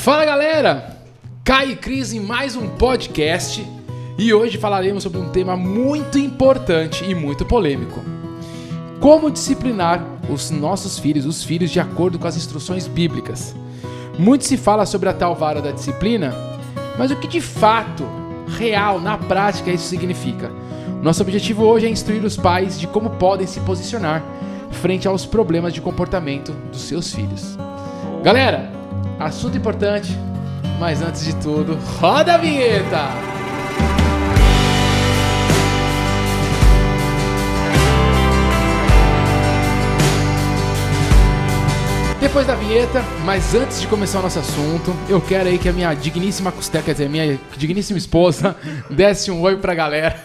Fala galera, Caio e Cris em mais um podcast e hoje falaremos sobre um tema muito importante e muito polêmico. Como disciplinar os nossos filhos, os filhos de acordo com as instruções bíblicas. Muito se fala sobre a tal vara da disciplina, mas o que de fato, real, na prática isso significa? Nosso objetivo hoje é instruir os pais de como podem se posicionar frente aos problemas de comportamento dos seus filhos. Galera, assunto importante, mas antes de tudo, roda a vinheta! Depois da vinheta, mas antes de começar o nosso assunto, eu quero aí que a minha digníssima costela, quer dizer, minha digníssima esposa, desse um oi pra galera.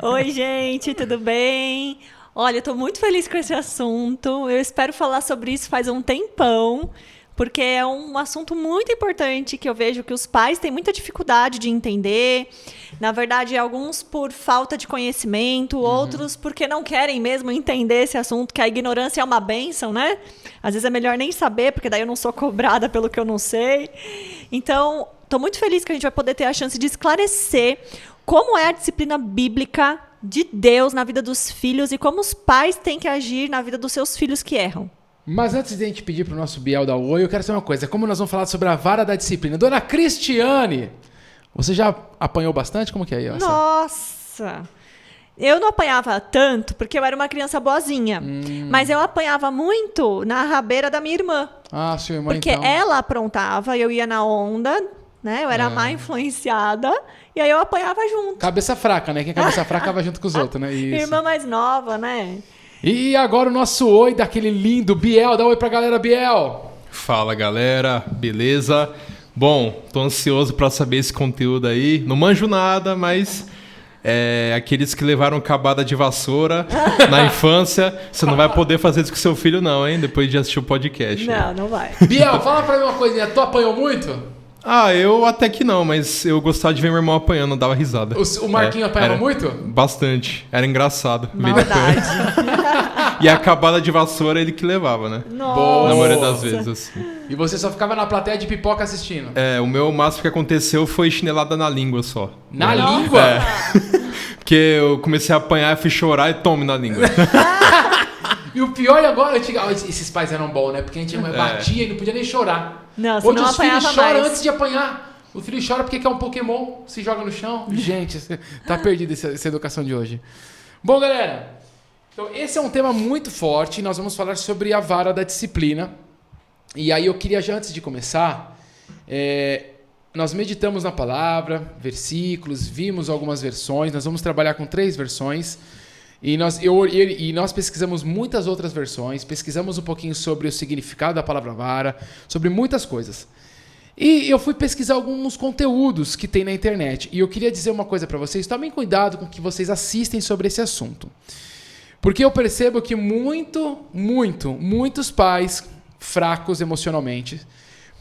Oi, gente, tudo bem? Olha, eu tô muito feliz com esse assunto. Eu espero falar sobre isso faz um tempão, porque é um assunto muito importante que eu vejo que os pais têm muita dificuldade de entender. Na verdade, alguns por falta de conhecimento, outros porque não querem mesmo entender esse assunto, que a ignorância é uma bênção, né? Às vezes é melhor nem saber, porque daí eu não sou cobrada pelo que eu não sei. Então, estou muito feliz que a gente vai poder ter a chance de esclarecer como é a disciplina bíblica de Deus na vida dos filhos e como os pais têm que agir na vida dos seus filhos que erram. Mas antes de a gente pedir pro nosso Biel dar o oi, eu quero saber uma coisa. Como nós vamos falar sobre a vara da disciplina? Dona Cristiane, você já apanhou bastante? Como que é aí? Nossa! Eu não apanhava tanto, porque eu era uma criança boazinha. Mas eu apanhava muito na rabeira da minha irmã. Ah, sua irmã porque então. ela aprontava, eu ia na onda, né? Eu era má influenciada, e aí eu apanhava junto. Cabeça fraca, né? Quem é cabeça fraca vai junto com os outros, né? Isso. Irmã mais nova, né? E agora o nosso oi daquele lindo Biel. Dá um oi pra galera, Biel. Fala, galera. Beleza? Bom, tô ansioso pra saber esse conteúdo aí. Não manjo nada, mas... aqueles que levaram cabada de vassoura na infância, você não vai poder fazer isso com seu filho não, hein? Depois de assistir o podcast. Não vai. Biel, fala pra mim uma coisinha. Tu apanhou muito? Eu até que não, mas eu gostava de ver meu irmão apanhando, dava risada. O Marquinho apanhava muito? Bastante. Era engraçado. Maldade. E a cabada de vassoura ele que levava, né? Nossa. Na maioria das vezes, assim. E você só ficava na plateia de pipoca assistindo? O meu máximo que aconteceu foi chinelada na língua só. Na língua? Porque eu comecei a apanhar, fui chorar e tome na língua. E o pior agora, esses pais eram bons, né? Porque a gente batia e não podia nem chorar. Não, você hoje não os filhos apanhava choram mais. antes de apanhar. O filho chora porque quer um Pokémon, se joga no chão. Gente, tá perdida essa educação de hoje. Bom, galera, então esse é um tema muito forte. Nós vamos falar sobre a vara da disciplina. E aí eu queria, já antes de começar, nós meditamos na palavra, versículos, vimos algumas versões. Nós vamos trabalhar com 3 versões. E nós pesquisamos muitas outras versões, pesquisamos um pouquinho sobre o significado da palavra vara, sobre muitas coisas. E eu fui pesquisar alguns conteúdos que tem na internet. E eu queria dizer uma coisa para vocês, tomem cuidado com o que vocês assistem sobre esse assunto. Porque eu percebo que muitos pais fracos emocionalmente,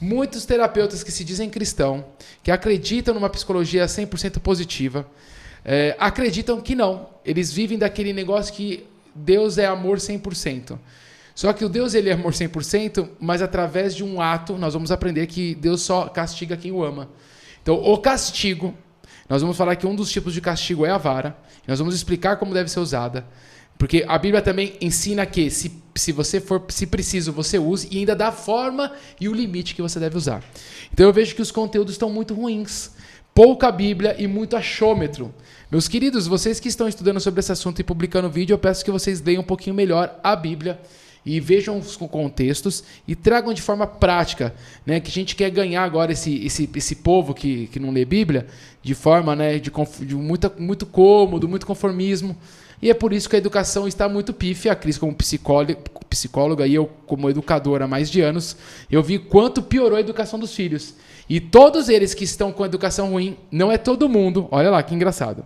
muitos terapeutas que se dizem cristão, que acreditam numa psicologia 100% positiva, acreditam que não. Eles vivem daquele negócio que Deus é amor 100%. Só que o Deus ele é amor 100%, mas através de um ato nós vamos aprender que Deus só castiga quem o ama. Então, o castigo, nós vamos falar que um dos tipos de castigo é a vara. Nós vamos explicar como deve ser usada. Porque a Bíblia também ensina que se preciso, você use e ainda dá a forma e o limite que você deve usar. Então eu vejo que os conteúdos estão muito ruins. Pouca Bíblia e muito achômetro. Meus queridos, vocês que estão estudando sobre esse assunto e publicando vídeo, eu peço que vocês leiam um pouquinho melhor a Bíblia e vejam os contextos e tragam de forma prática, né? Que a gente quer ganhar agora esse povo que não lê Bíblia de forma, né, de muito cômodo, muito conformismo. E é por isso que a educação está muito pífia. A Cris, como psicóloga, e eu, como educador há mais de anos, eu vi quanto piorou a educação dos filhos. E todos eles que estão com a educação ruim, não é todo mundo, olha lá que engraçado,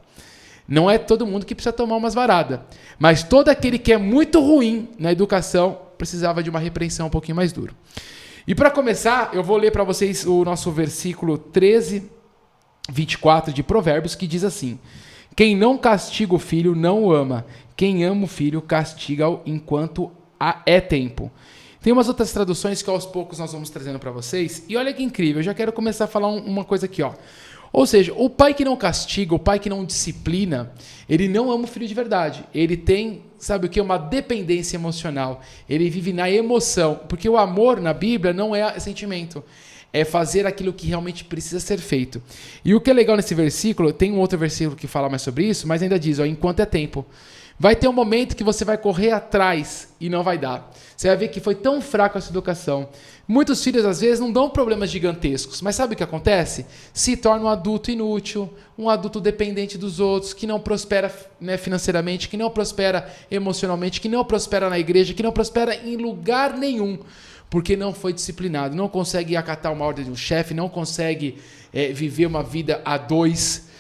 não é todo mundo que precisa tomar umas varadas, mas todo aquele que é muito ruim na educação precisava de uma repreensão um pouquinho mais dura. E para começar, eu vou ler para vocês o nosso versículo 13, 24 de Provérbios, que diz assim: quem não castiga o filho não o ama, quem ama o filho castiga-o enquanto é tempo. Tem umas outras traduções que aos poucos nós vamos trazendo para vocês. E olha que incrível, eu já quero começar a falar uma coisa aqui, ó. Ou seja, o pai que não castiga, o pai que não disciplina, ele não ama o filho de verdade. Ele tem, sabe o que? Uma dependência emocional. Ele vive na emoção. Porque o amor na Bíblia não é sentimento. É fazer aquilo que realmente precisa ser feito. E o que é legal nesse versículo, tem um outro versículo que fala mais sobre isso, mas ainda diz, ó, enquanto é tempo. Vai ter um momento que você vai correr atrás e não vai dar. Você vai ver que foi tão fraco essa educação. Muitos filhos, às vezes, não dão problemas gigantescos, mas sabe o que acontece? Se torna um adulto inútil, um adulto dependente dos outros, que não prospera, né, financeiramente, que não prospera emocionalmente, que não prospera na igreja, que não prospera em lugar nenhum, porque não foi disciplinado, não consegue acatar uma ordem de um chefe, não consegue viver uma vida a dois.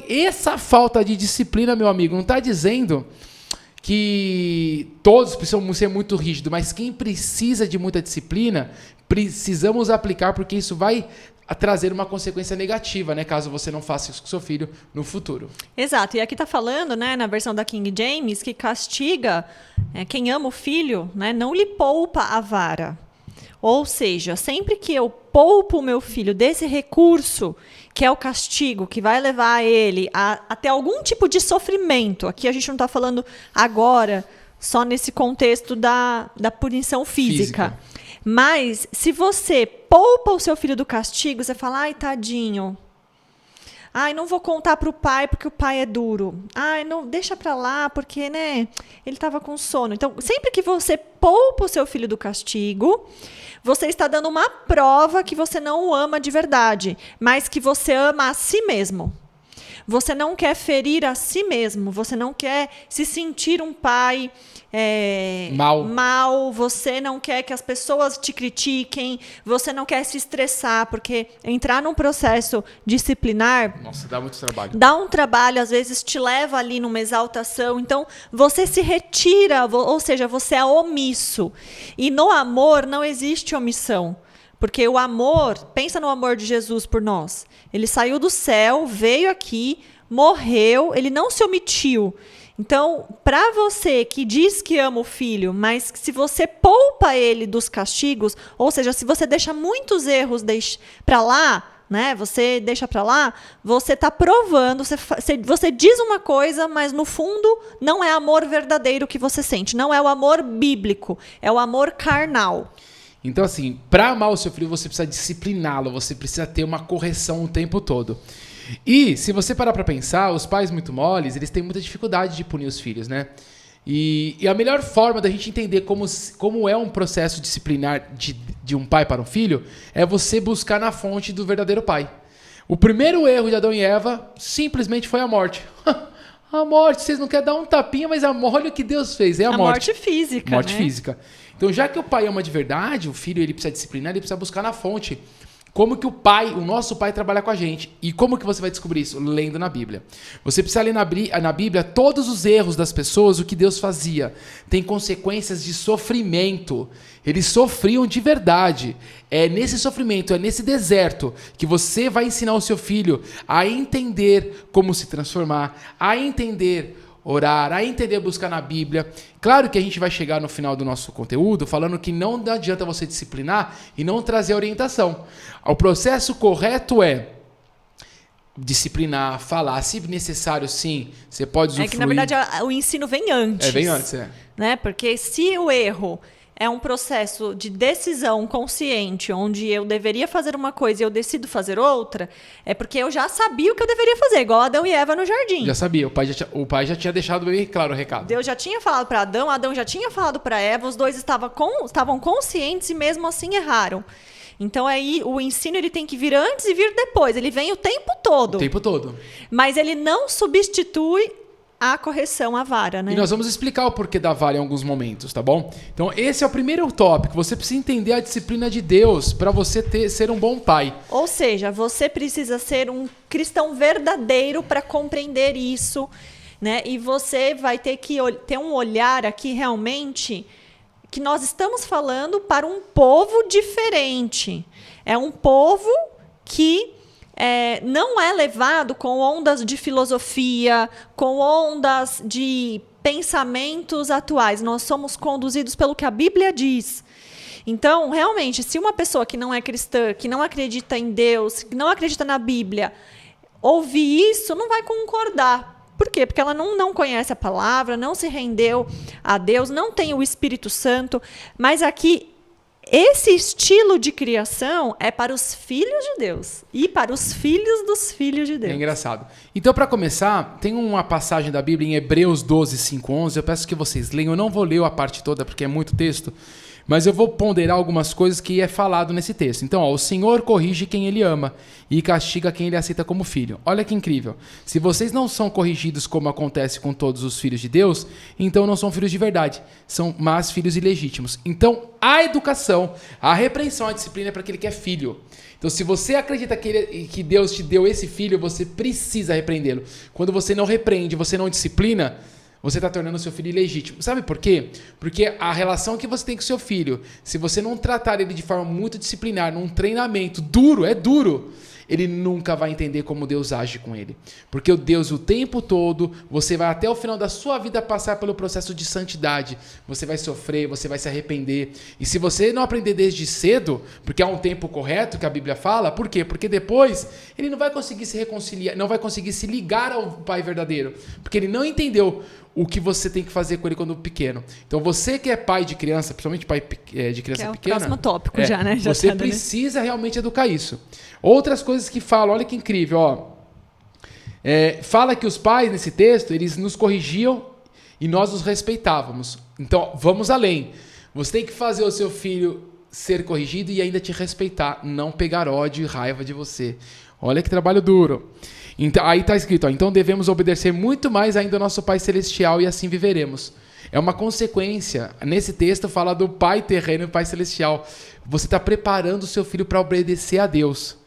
Essa falta de disciplina, meu amigo, não está dizendo que todos precisam ser muito rígidos, mas quem precisa de muita disciplina, precisamos aplicar, porque isso vai trazer uma consequência negativa, né, caso você não faça isso com seu filho no futuro. Exato, e aqui está falando, né, na versão da King James, que castiga quem ama o filho, né, não lhe poupa a vara. Ou seja, sempre que eu poupo o meu filho desse recurso, que é o castigo, que vai levar ele a ter algum tipo de sofrimento, aqui a gente não está falando agora só nesse contexto da punição física. Mas se você poupa o seu filho do castigo, você fala, ai, tadinho, ai, não vou contar para o pai porque o pai é duro. Ai, não, deixa para lá porque, né, ele estava com sono. Então, sempre que você poupa o seu filho do castigo, você está dando uma prova que você não o ama de verdade, mas que você ama a si mesmo. Você não quer ferir a si mesmo, você não quer se sentir um pai mal, você não quer que as pessoas te critiquem, você não quer se estressar, porque entrar num processo disciplinar... Nossa, dá muito trabalho. Dá um trabalho, às vezes te leva ali numa exaltação, então você se retira, ou seja, você é omisso. E no amor não existe omissão. Porque o amor, pensa no amor de Jesus por nós. Ele saiu do céu, veio aqui, morreu, ele não se omitiu. Então, para você que diz que ama o filho, mas se você poupa ele dos castigos, ou seja, se você deixa muitos erros para lá, né, você deixa para lá, você está provando, você diz uma coisa, mas no fundo não é amor verdadeiro que você sente, não é o amor bíblico, é o amor carnal. Então, assim, para amar o seu filho, você precisa discipliná-lo, você precisa ter uma correção o tempo todo. E, se você parar para pensar, os pais muito moles, eles têm muita dificuldade de punir os filhos, né? E a melhor forma da gente entender como é um processo disciplinar de um pai para um filho é você buscar na fonte do verdadeiro pai. O primeiro erro de Adão e Eva simplesmente foi a morte. A morte, vocês não querem dar um tapinha, mas olha o que Deus fez, é a morte. A morte física, morte né? física. Então, já que o pai ama de verdade, o filho ele precisa disciplinar, ele precisa buscar na fonte. Como que o nosso pai trabalha com a gente. E como que você vai descobrir isso? Lendo na Bíblia. Você precisa ler na Bíblia todos os erros das pessoas, o que Deus fazia. Tem consequências de sofrimento. Eles sofriam de verdade. É nesse sofrimento, é nesse deserto que você vai ensinar o seu filho a entender como se transformar, a entender orar, a entender buscar na Bíblia. Claro que a gente vai chegar no final do nosso conteúdo falando que não adianta você disciplinar e não trazer orientação. O processo correto é disciplinar, falar, se necessário, sim, você pode usufruir. É que, na verdade, o ensino vem antes. Vem antes, né? Porque se o erro é um processo de decisão consciente, onde eu deveria fazer uma coisa e eu decido fazer outra, é porque eu já sabia o que eu deveria fazer, igual Adão e Eva no jardim. Já sabia, o pai já tinha deixado bem claro o recado. Deus já tinha falado para Adão já tinha falado para Eva, os dois estavam conscientes e mesmo assim erraram. Então aí o ensino ele tem que vir antes e vir depois, ele vem o tempo todo. O tempo todo. Mas ele não substitui a correção, a vara, né? E nós vamos explicar o porquê da vara em alguns momentos, tá bom? Então, esse é o primeiro tópico. Você precisa entender a disciplina de Deus para você ser um bom pai. Ou seja, você precisa ser um cristão verdadeiro para compreender isso, né? E você vai ter que ter um olhar aqui realmente que nós estamos falando para um povo diferente. É um povo que não é levado com ondas de filosofia, com ondas de pensamentos atuais, nós somos conduzidos pelo que a Bíblia diz. Então, realmente, se uma pessoa que não é cristã, que não acredita em Deus, que não acredita na Bíblia, ouvir isso, não vai concordar. Por quê? Porque ela não conhece a palavra, não se rendeu a Deus, não tem o Espírito Santo. Mas aqui, esse estilo de criação é para os filhos de Deus e para os filhos dos filhos de Deus. É engraçado. Então, para começar, tem uma passagem da Bíblia em Hebreus 12, 5, 11. Eu peço que vocês leiam. Eu não vou ler a parte toda porque é muito texto, mas eu vou ponderar algumas coisas que é falado nesse texto. Então, o Senhor corrige quem Ele ama e castiga quem Ele aceita como filho. Olha que incrível. Se vocês não são corrigidos como acontece com todos os filhos de Deus, então não são filhos de verdade, são mais filhos ilegítimos. Então, a educação, a repreensão, a disciplina é para aquele que é filho. Então, se você acredita que Deus te deu esse filho, você precisa repreendê-lo. Quando você não repreende, você não disciplina, você está tornando o seu filho ilegítimo. Sabe por quê? Porque a relação que você tem com o seu filho, se você não tratar ele de forma muito disciplinar, num treinamento duro, é duro, ele nunca vai entender como Deus age com ele. Porque o Deus, o tempo todo, você vai até o final da sua vida passar pelo processo de santidade. Você vai sofrer, você vai se arrepender. E se você não aprender desde cedo, porque há um tempo correto que a Bíblia fala, por quê? Porque depois ele não vai conseguir se reconciliar, não vai conseguir se ligar ao Pai verdadeiro. Porque ele não entendeu o que você tem que fazer com ele quando pequeno. Então, você que é pai de criança, principalmente pai de criança pequena... Que é o próximo tópico já, né? Já você tá, precisa realmente educar isso. Outras coisas que falam, olha que incrível, ó. Fala que os pais, nesse texto, eles nos corrigiam e nós os respeitávamos. Então, vamos além. Você tem que fazer o seu filho ser corrigido e ainda te respeitar, não pegar ódio e raiva de você. Olha que trabalho duro. Então, aí está escrito, ó, então devemos obedecer muito mais ainda ao nosso Pai Celestial e assim viveremos. É uma consequência. Nesse texto fala do Pai terreno e Pai Celestial. Você está preparando o seu filho para obedecer a Deus.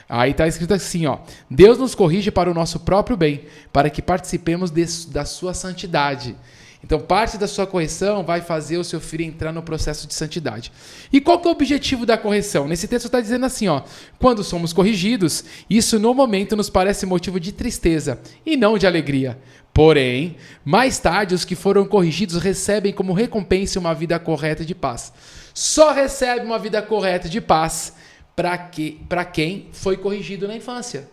Aí está escrito assim, ó, Deus nos corrige para o nosso próprio bem, para que participemos da sua santidade. Então, parte da sua correção vai fazer o seu filho entrar no processo de santidade. E qual que é o objetivo da correção? Nesse texto está dizendo assim, ó, quando somos corrigidos, isso no momento nos parece motivo de tristeza e não de alegria. Porém, mais tarde, os que foram corrigidos recebem como recompensa uma vida correta de paz. Só recebe uma vida correta de paz para quem foi corrigido na infância.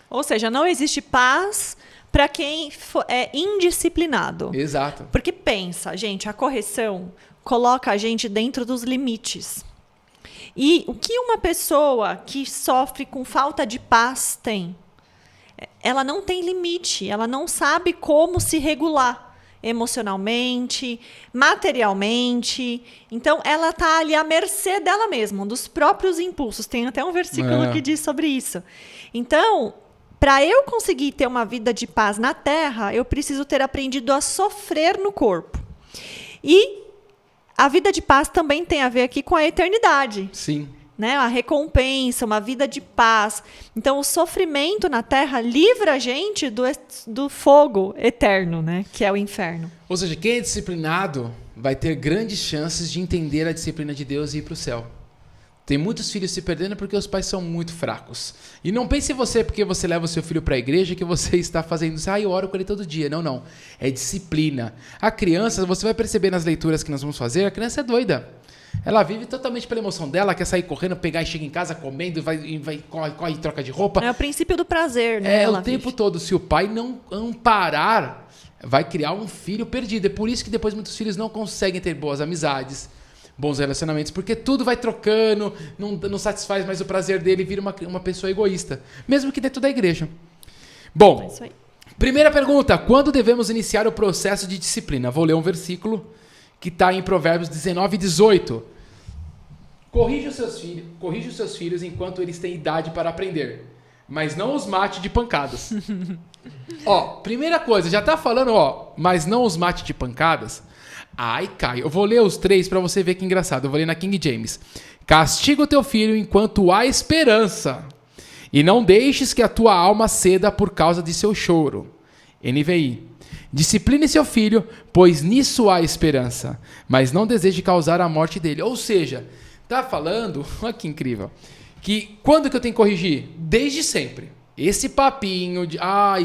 Ou seja, não existe paz para quem é indisciplinado. Exato. Porque pensa, gente, a correção coloca a gente dentro dos limites. E o que uma pessoa que sofre com falta de paz tem? Ela não tem limite, ela não sabe como se regular emocionalmente, materialmente. Então, ela está ali à mercê dela mesma, dos próprios impulsos. Tem até um versículo que diz sobre isso. Então, para eu conseguir ter uma vida de paz na terra, eu preciso ter aprendido a sofrer no corpo. E a vida de paz também tem a ver aqui com a eternidade. Sim. Né? A recompensa, uma vida de paz. Então, o sofrimento na terra livra a gente do fogo eterno, né? Que é o inferno. Ou seja, quem é disciplinado vai ter grandes chances de entender a disciplina de Deus e ir para o céu. Tem muitos filhos se perdendo porque os pais são muito fracos. E não pense você, porque você leva o seu filho para a igreja, que você está fazendo isso. Eu oro com ele todo dia. Não, não. É disciplina. A criança, você vai perceber nas leituras que nós vamos fazer, a criança é doida. Ela vive totalmente pela emoção dela, quer sair correndo, pegar e chega em casa comendo, corre e troca de roupa. É o princípio do prazer, né? O tempo todo. Se o pai não amparar, vai criar um filho perdido. É por isso que depois muitos filhos não conseguem ter boas amizades, bons relacionamentos, porque tudo vai trocando, não satisfaz mais o prazer dele e vira uma pessoa egoísta, mesmo que dentro da igreja. Bom, É isso aí. Primeira pergunta, quando devemos iniciar o processo de disciplina? Vou ler um versículo que está em Provérbios 19, 18. Corrija os seus filhos enquanto eles têm idade para aprender, mas não os mate de pancadas. Primeira coisa, já está falando, mas não os mate de pancadas. Ai, Caio, eu vou ler os 3 para você ver que engraçado. Eu vou ler na King James. Castiga o teu filho enquanto há esperança, e não deixes que a tua alma ceda por causa de seu choro. NVI. Discipline seu filho, pois nisso há esperança, mas não deseje causar a morte dele. Ou seja, tá falando, olha que incrível, que quando que eu tenho que corrigir? Desde sempre. Esse papinho de,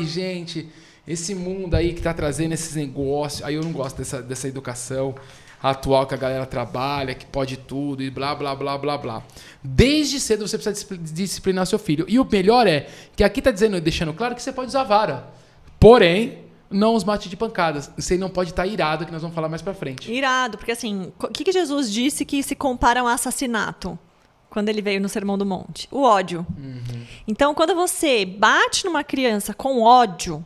gente, Esse mundo aí que tá trazendo esses negócios, aí eu não gosto dessa educação atual que a galera trabalha, que pode tudo e blá, blá, blá, blá, blá. Desde cedo você precisa disciplinar seu filho. E o melhor é que aqui tá dizendo, deixando claro que você pode usar vara. Porém, não os mate de pancadas. Você não pode estar irado, que nós vamos falar mais pra frente. Irado, porque assim, o que Jesus disse que se compara a um assassinato? Quando ele veio no Sermão do Monte? O ódio. Então, quando você bate numa criança com ódio,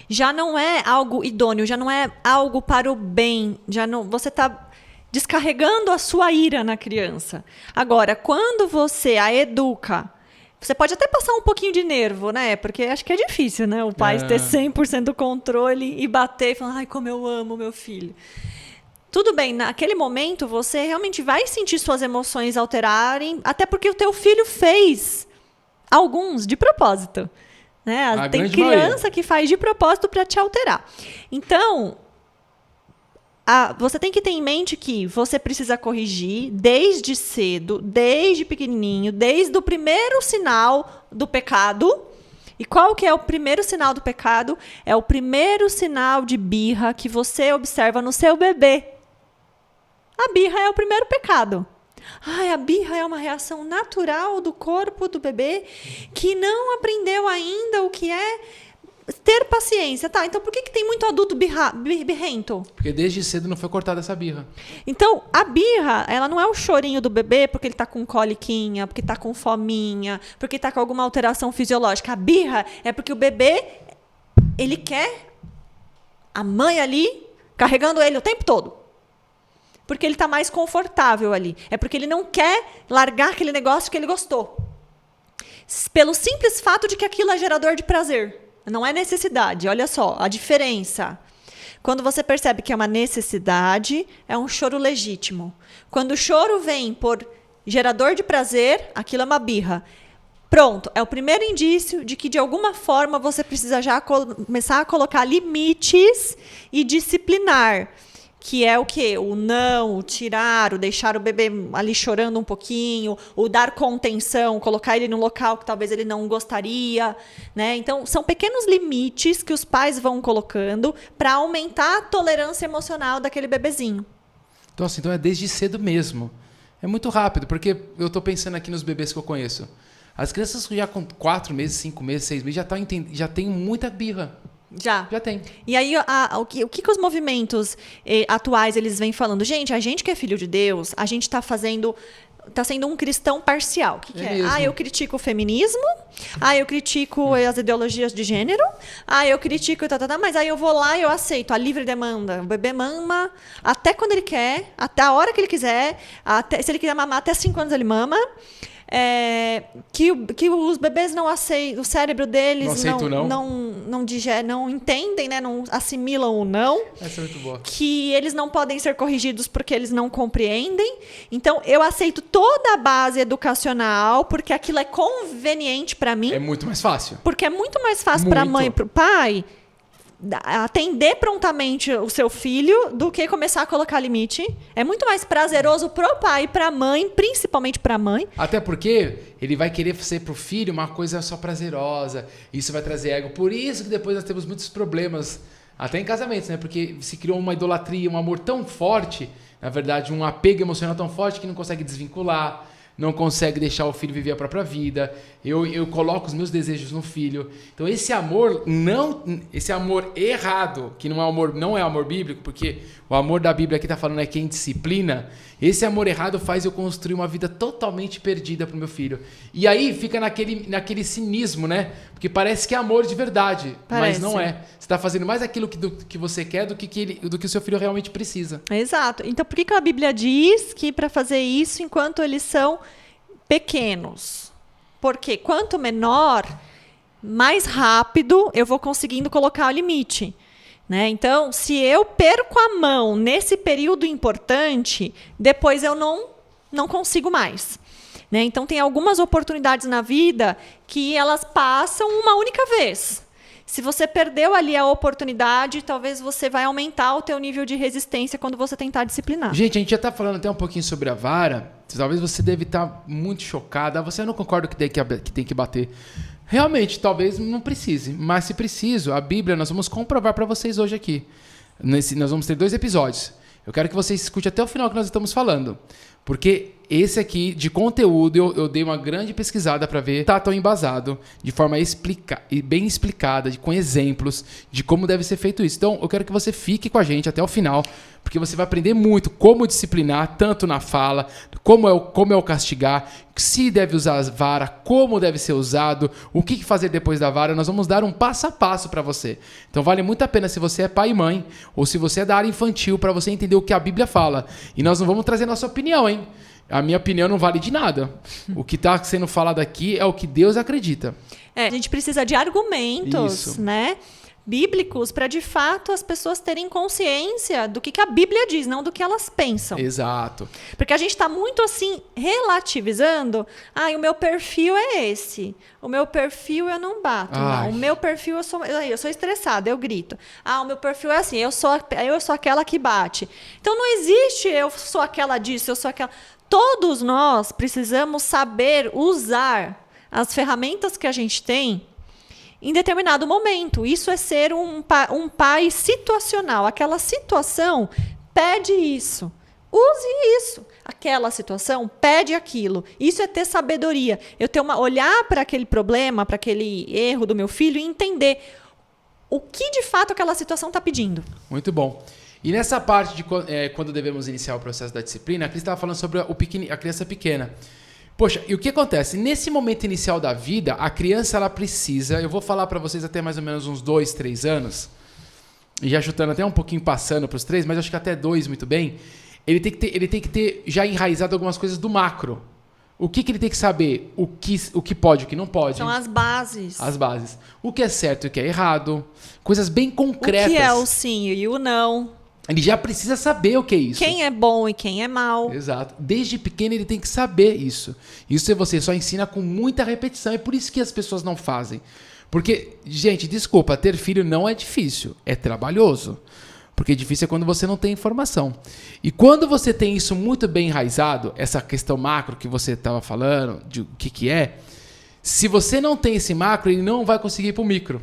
já não é algo idôneo, já não é algo para o bem, já não, você está descarregando a sua ira na criança. Agora, quando você a educa, você pode até passar um pouquinho de nervo, né? Porque acho que é difícil, né? O pai ter 100% do controle e bater e falar, ai, como eu amo meu filho. Tudo bem, naquele momento você realmente vai sentir suas emoções alterarem, até porque o teu filho fez alguns de propósito. Né? Tem criança que faz de propósito para te alterar. Então, você tem que ter em mente que você precisa corrigir desde cedo, desde pequenininho, desde o primeiro sinal do pecado. E qual que é o primeiro sinal do pecado? É o primeiro sinal de birra que você observa no seu bebê. A birra é o primeiro pecado. A birra é uma reação natural do corpo do bebê que não aprendeu ainda o que é ter paciência. Tá, então por que tem muito adulto birrento? Porque desde cedo não foi cortada essa birra. Então, a birra, ela não é o chorinho do bebê porque ele tá com coliquinha, porque tá com fominha, porque tá com alguma alteração fisiológica. A birra é porque o bebê, ele quer a mãe ali carregando ele o tempo todo. Porque ele está mais confortável ali. É porque ele não quer largar aquele negócio que ele gostou. Pelo simples fato de que aquilo é gerador de prazer. Não é necessidade. Olha só a diferença. Quando você percebe que é uma necessidade, é um choro legítimo. Quando o choro vem por gerador de prazer, aquilo é uma birra. Pronto, é o primeiro indício de que, de alguma forma, você precisa já começar a colocar limites e disciplinar. Que é o quê? O não, o tirar, o deixar o bebê ali chorando um pouquinho, o dar contenção, colocar ele num local que talvez ele não gostaria, né? Então, são pequenos limites que os pais vão colocando para aumentar a tolerância emocional daquele bebezinho. Então, assim, é desde cedo mesmo. É muito rápido, porque eu estou pensando aqui nos bebês que eu conheço. As crianças já com 4 meses, 5 meses, 6 meses, já tem muita birra. Já tem. E aí, o que os movimentos atuais eles vêm falando? Gente, a gente que é filho de Deus, a gente está sendo um cristão parcial. O que é? Eu critico o feminismo, eu critico as ideologias de gênero, eu critico... mas aí eu vou lá e eu aceito a livre demanda. O bebê mama até quando ele quer, até a hora que ele quiser, se ele quiser mamar até 5 anos ele mama. Que os bebês não aceitam, o cérebro deles não entendem, né? Não assimilam o não. Essa é muito boa. Que eles não podem ser corrigidos porque eles não compreendem. Então, eu aceito toda a base educacional porque aquilo é conveniente para mim. É muito mais fácil. Porque é muito mais fácil para a mãe e para o pai atender prontamente o seu filho do que começar a colocar limite. É muito mais prazeroso pro pai e pra mãe, principalmente pra mãe. Até porque ele vai querer ser pro filho uma coisa só prazerosa. Isso vai trazer ego. Por isso que depois nós temos muitos problemas, até em casamentos, né? Porque se criou uma idolatria, um amor tão forte, na verdade, um apego emocional tão forte que não consegue desvincular, não consegue deixar o filho viver a própria vida. Eu coloco os meus desejos no filho. Então esse amor errado, que não é amor bíblico, porque o amor da Bíblia aqui está falando é quem disciplina. Esse amor errado faz eu construir uma vida totalmente perdida para o meu filho. E aí fica naquele cinismo, né? Porque parece que é amor de verdade, mas não é. Você está fazendo mais aquilo que você quer do que o seu filho realmente precisa. Exato. Então por que a Bíblia diz que para fazer isso enquanto eles são pequenos? Porque quanto menor, mais rápido eu vou conseguindo colocar o limite. Né? Então, se eu perco a mão nesse período importante, depois eu não consigo mais. Né? Então, tem algumas oportunidades na vida que elas passam uma única vez. Se você perdeu ali a oportunidade, talvez você vai aumentar o teu nível de resistência quando você tentar disciplinar. Gente, a gente já está falando até um pouquinho sobre a vara. Talvez você deve estar muito chocada. Você não concorda que tem que bater. Realmente, talvez não precise, mas se preciso, a Bíblia nós vamos comprovar para vocês hoje aqui. Nós vamos ter 2 episódios. Eu quero que vocês escutem até o final que nós estamos falando. Porque esse aqui, de conteúdo, eu dei uma grande pesquisada para ver, tá tão embasado, de forma bem explicada, com exemplos de como deve ser feito isso. Então, eu quero que você fique com a gente até o final, porque você vai aprender muito como disciplinar, tanto na fala, como é o castigar, se deve usar a vara, como deve ser usado, o que fazer depois da vara. Nós vamos dar um passo a passo para você. Então, vale muito a pena se você é pai e mãe, ou se você é da área infantil, para você entender o que a Bíblia fala. E nós não vamos trazer nossa opinião, hein? A minha opinião não vale de nada. O que está sendo falado aqui é o que Deus acredita. A gente precisa de argumentos, né, bíblicos para, de fato, as pessoas terem consciência do que a Bíblia diz, não do que elas pensam. Exato. Porque a gente está muito, assim, relativizando. O meu perfil é esse. O meu perfil eu não bato. Não. O meu perfil eu sou estressada, eu grito. O meu perfil é assim, eu sou aquela que bate. Então, não existe eu sou aquela disso, eu sou aquela... Todos nós precisamos saber usar as ferramentas que a gente tem em determinado momento. Isso é ser um pai situacional. Aquela situação pede isso. Use isso. Aquela situação pede aquilo. Isso é ter sabedoria. Eu olhar para aquele problema, para aquele erro do meu filho e entender o que de fato aquela situação está pedindo. Muito bom. E nessa parte de quando devemos iniciar o processo da disciplina, a Cris estava falando sobre a criança pequena. Poxa, e o que acontece? Nesse momento inicial da vida, a criança ela precisa, eu vou falar para vocês até mais ou menos uns 2, 3 anos, e já chutando até um pouquinho passando para os 3, mas acho que até 2 muito bem, ele tem que ter já enraizado algumas coisas do macro. O que ele tem que saber? O que pode, o que não pode. São as bases. As bases. O que é certo e o que é errado. Coisas bem concretas. O que é o sim e o não. Ele já precisa saber o que é isso. Quem é bom e quem é mal. Exato. Desde pequeno ele tem que saber isso. Isso você só ensina com muita repetição. É por isso que as pessoas não fazem. Porque, gente, desculpa, ter filho não é difícil. É trabalhoso. Porque difícil é quando você não tem informação. E quando você tem isso muito bem enraizado, essa questão macro que você estava falando, de o que é, se você não tem esse macro, ele não vai conseguir ir para o micro.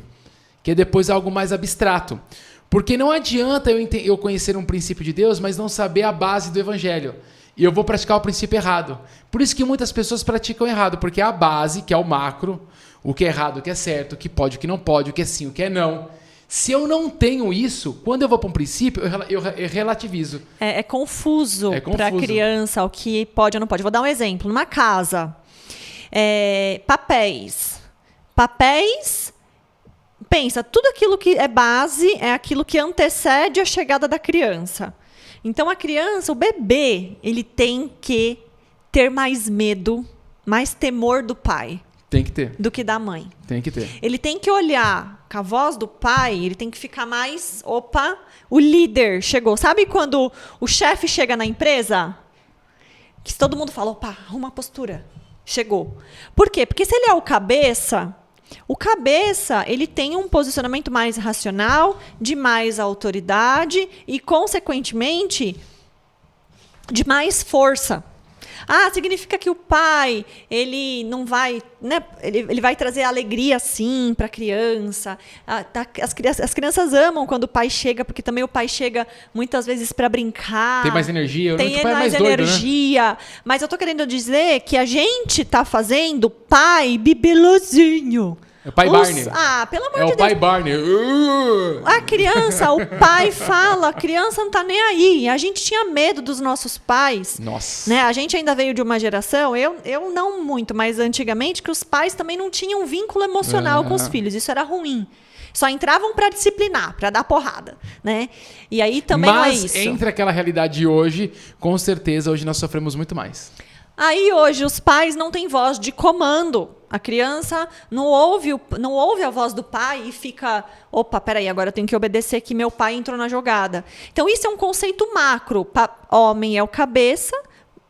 Que é depois algo mais abstrato. Porque não adianta eu conhecer um princípio de Deus, mas não saber a base do evangelho. E eu vou praticar o princípio errado. Por isso que muitas pessoas praticam errado, porque a base, que é o macro, o que é errado, o que é certo, o que pode, o que não pode, o que é sim, o que é não. Se eu não tenho isso, quando eu vou para um princípio, eu relativizo. É confuso para a criança o que pode ou não pode. Vou dar um exemplo. Numa casa, papéis. Pensa, tudo aquilo que é base é aquilo que antecede a chegada da criança. Então, a criança, o bebê, ele tem que ter mais medo, mais temor do pai. Tem que ter. Do que da mãe. Tem que ter. Ele tem que olhar com a voz do pai, ele tem que ficar mais... Opa, o líder chegou. Sabe quando o chefe chega na empresa? Que todo mundo fala, opa, arruma a postura. Chegou. Por quê? Porque se ele é o cabeça, ele tem um posicionamento mais racional, de mais autoridade e, consequentemente, de mais força. Significa que o pai, ele não vai, né? Ele vai trazer alegria, sim, para a criança. As crianças amam quando o pai chega, porque também o pai chega muitas vezes para brincar. Tem mais energia. Tem mais energia. Doido, né? Mas eu tô querendo dizer que a gente tá fazendo pai bibelozinho. É o pai Barney. Pelo amor de Deus. É o pai Barney. A criança, o pai fala, a criança não tá nem aí. A gente tinha medo dos nossos pais. Nossa. Né? A gente ainda veio de uma geração, eu não muito, mas antigamente, que os pais também não tinham vínculo emocional com os filhos. Isso era ruim. Só entravam para disciplinar, para dar porrada, né? E aí também não é isso. Mas entre aquela realidade de hoje, com certeza, hoje nós sofremos muito mais. Aí hoje os pais não têm voz de comando. A criança não ouve a voz do pai e fica... Opa, peraí, agora eu tenho que obedecer que meu pai entrou na jogada. Então isso é um conceito macro. Homem é o cabeça,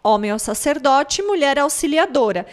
homem é o sacerdote, mulher é a auxiliadora.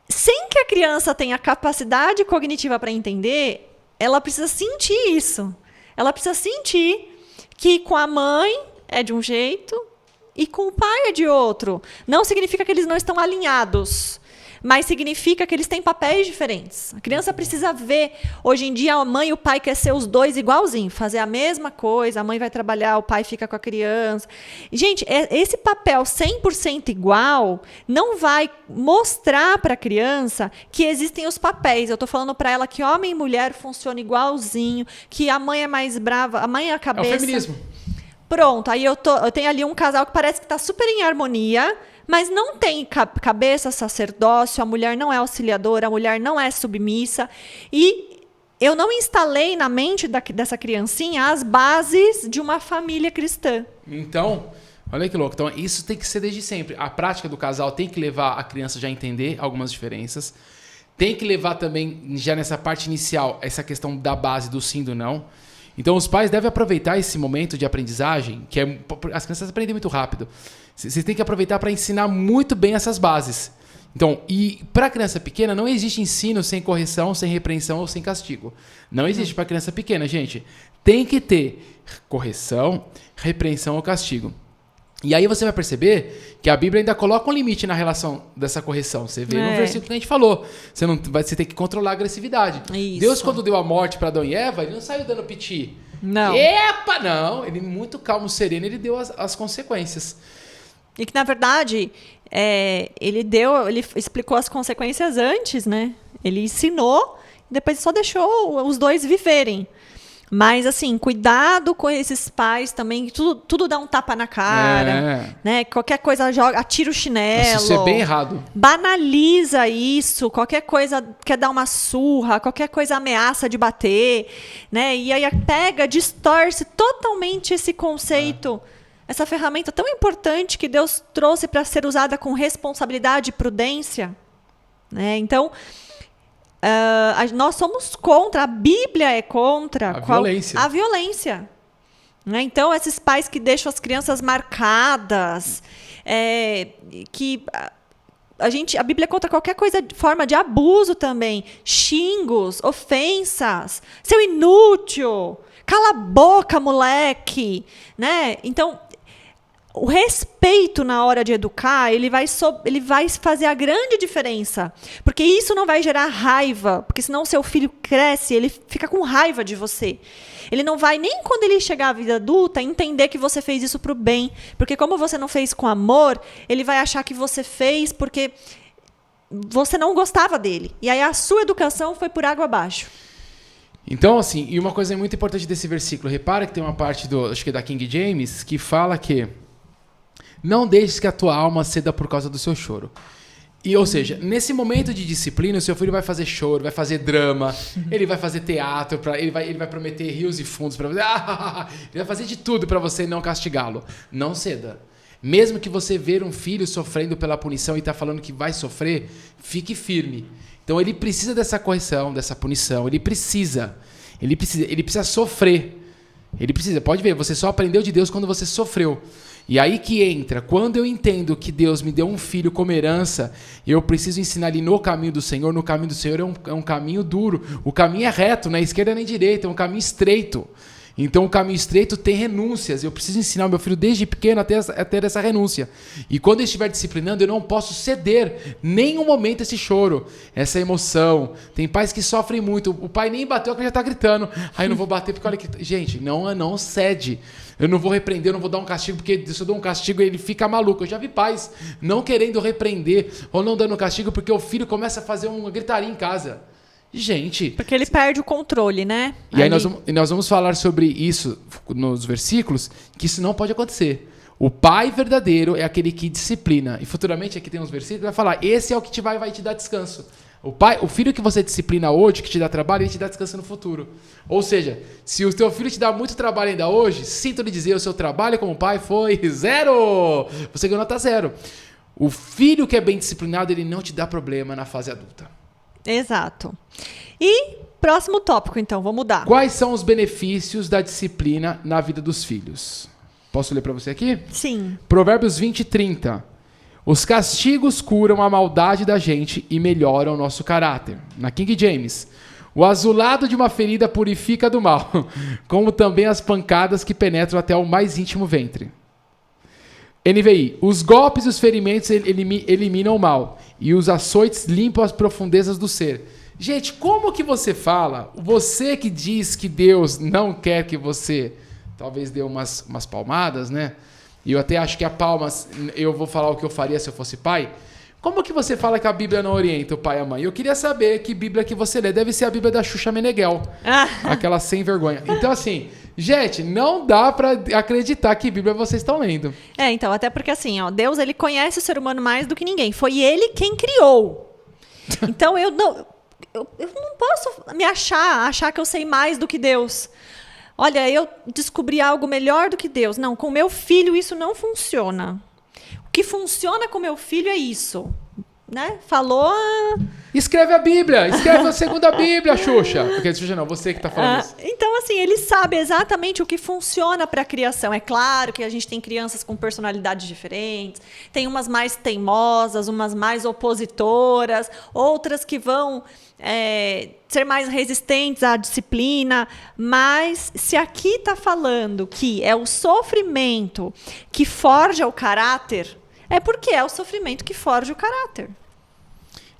Sem que a criança tenha capacidade cognitiva para entender, ela precisa sentir isso. Ela precisa sentir que com a mãe é de um jeito... E com o pai é de outro. Não significa que eles não estão alinhados. mas significa que eles têm papéis diferentes. A criança precisa ver. Hoje em dia, a mãe e o pai querem ser os dois igualzinho, fazer a mesma coisa. A mãe vai trabalhar, o pai fica com a criança. E, gente, esse papel 100% igual não vai mostrar para a criança que existem os papéis. Eu estou falando para ela que homem e mulher funcionam igualzinho, que a mãe é mais brava, a mãe é a cabeça. É o feminismo. Pronto, aí eu tenho ali um casal que parece que está super em harmonia, mas não tem cabeça, sacerdócio, a mulher não é auxiliadora, a mulher não é submissa. E eu não instalei na mente dessa criancinha as bases de uma família cristã. Então, olha que louco. Então, isso tem que ser desde sempre. A prática do casal tem que levar a criança já a entender algumas diferenças. Tem que levar também, já nessa parte inicial, essa questão da base do sim e do não. Então, os pais devem aproveitar esse momento de aprendizagem, que as crianças aprendem muito rápido. Vocês têm que aproveitar para ensinar muito bem essas bases. Então, e para a criança pequena, não existe ensino sem correção, sem repreensão ou sem castigo. Não existe para a criança pequena, gente. Tem que ter correção, repreensão ou castigo. E aí você vai perceber que a Bíblia ainda coloca um limite na relação dessa correção. Você vê no versículo que a gente falou. Você tem que controlar a agressividade. Isso. Deus, quando deu a morte para Adão e Eva, ele não saiu dando piti. Não. Epa, não. Ele, muito calmo, sereno, ele deu as consequências. E que, na verdade, ele explicou as consequências antes, né? Ele ensinou, depois só deixou os dois viverem. Mas, assim, cuidado com esses pais também, tudo dá um tapa na cara, né? Qualquer coisa, atira o chinelo. Isso é bem errado. Banaliza isso, qualquer coisa quer dar uma surra, qualquer coisa ameaça de bater, né? E aí distorce totalmente esse conceito, essa ferramenta tão importante que Deus trouxe para ser usada com responsabilidade e prudência, né? Então, nós somos contra, a Bíblia é contra a violência. Né? Então, esses pais que deixam as crianças marcadas, que a Bíblia contra qualquer forma de abuso também, xingos, ofensas, seu inútil, cala a boca, moleque, né? Então, o respeito na hora de educar, ele vai fazer a grande diferença. Porque isso não vai gerar raiva. Porque senão o seu filho cresce, ele fica com raiva de você. Ele não vai, nem quando ele chegar à vida adulta, entender que você fez isso para o bem. Porque como você não fez com amor, ele vai achar que você fez porque você não gostava dele. E aí a sua educação foi por água abaixo. Então, assim, e uma coisa muito importante desse versículo. Repara que tem uma parte acho que da King James, que fala que não deixes que a tua alma ceda por causa do seu choro. Ou seja, nesse momento de disciplina, o seu filho vai fazer choro, vai fazer drama, ele vai fazer teatro, ele vai prometer rios e fundos para você. Ele vai fazer de tudo para você não castigá-lo. Não ceda. Mesmo que você ver um filho sofrendo pela punição e está falando que vai sofrer, fique firme. Então ele precisa dessa correção, dessa punição. Ele precisa sofrer. Ele precisa. Pode ver, você só aprendeu de Deus quando você sofreu. E aí que entra, quando eu entendo que Deus me deu um filho como herança, eu preciso ensinar ele no caminho do Senhor. No caminho do Senhor é um caminho duro. O caminho é reto, não é esquerda nem direita, é um caminho estreito. Então o caminho estreito tem renúncias. Eu preciso ensinar o meu filho desde pequeno a ter essa renúncia. E quando eu estiver disciplinando, eu não posso ceder nenhum momento esse choro, essa emoção. Tem pais que sofrem muito. O pai nem bateu, que já está gritando. Aí eu não vou bater porque olha que... Gente, não cede. Eu não vou repreender, eu não vou dar um castigo, porque se eu dou um castigo, ele fica maluco. Eu já vi pais não querendo repreender ou não dando castigo porque o filho começa a fazer uma gritaria em casa. Gente... Porque ele perde o controle, né? E aí nós vamos falar sobre isso nos versículos, que isso não pode acontecer. O pai verdadeiro é aquele que disciplina. E futuramente, aqui tem uns versículos, vai falar, esse é o que vai te dar descanso. O filho que você disciplina hoje, que te dá trabalho, ele te dá descanso no futuro. Ou seja, se o teu filho te dá muito trabalho ainda hoje, sinto lhe dizer, o seu trabalho como pai foi 0. Você ganhou nota 0. O filho que é bem disciplinado, ele não te dá problema na fase adulta. Exato. E próximo tópico, então, vamos mudar. Quais são os benefícios da disciplina na vida dos filhos? Posso ler para você aqui? Sim. Provérbios 20:30. Os castigos curam a maldade da gente e melhoram o nosso caráter. Na King James. O azulado de uma ferida purifica do mal, como também as pancadas que penetram até o mais íntimo ventre. NVI. Os golpes e os ferimentos eliminam o mal, e os açoites limpam as profundezas do ser. Gente, como que você fala? Você que diz que Deus não quer que você talvez dê umas palmadas, né? E eu até acho que a palmas, eu vou falar o que eu faria se eu fosse pai. Como que você fala que a Bíblia não orienta o pai e a mãe? Eu queria saber que Bíblia que você lê. Deve ser a Bíblia da Xuxa Meneghel. Aquela sem vergonha. Então, assim, gente, não dá pra acreditar que Bíblia vocês estão lendo. Então, até porque assim, ó, Deus, ele conhece o ser humano mais do que ninguém. Foi ele quem criou. Então, eu não posso me achar que eu sei mais do que Deus. Olha, eu descobri algo melhor do que Deus. Não, com meu filho isso não funciona. O que funciona com meu filho é isso. Né? Falou... Escreve a Bíblia. Escreve a segunda Bíblia, Xuxa. Porque, Xuxa, não, você que está falando isso. Então, assim, ele sabe exatamente o que funciona para a criação. É claro que a gente tem crianças com personalidades diferentes. Tem umas mais teimosas, umas mais opositoras. Outras que vão ser mais resistentes à disciplina. Mas se aqui está falando que é o sofrimento que forja o caráter... É porque é o sofrimento que forja o caráter.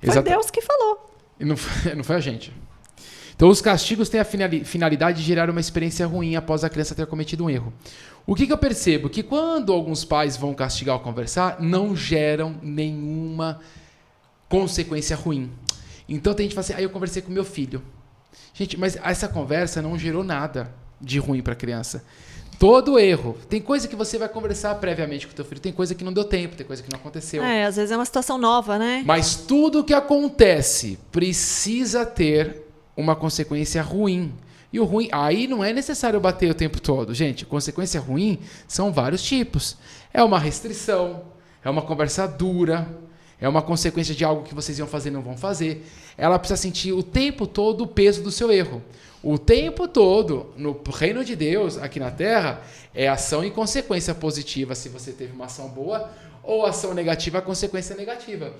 Foi Deus que falou. E não foi a gente. Então, os castigos têm a finalidade de gerar uma experiência ruim após a criança ter cometido um erro. O que eu percebo? Que quando alguns pais vão castigar ou conversar, não geram nenhuma consequência ruim. Então, tem gente que fala assim, eu conversei com meu filho. Gente, mas essa conversa não gerou nada de ruim para a criança. Todo erro. Tem coisa que você vai conversar previamente com o teu filho, tem coisa que não deu tempo, tem coisa que não aconteceu. Às vezes é uma situação nova, né? Mas tudo que acontece precisa ter uma consequência ruim. E o ruim, aí não é necessário bater o tempo todo. Gente, consequência ruim são vários tipos. É uma restrição, é uma conversa dura, é uma consequência de algo que vocês iam fazer e não vão fazer. Ela precisa sentir o tempo todo o peso do seu erro. O tempo todo, no reino de Deus, aqui na Terra, é ação e consequência positiva se você teve uma ação boa, ou ação negativa, a consequência negativa.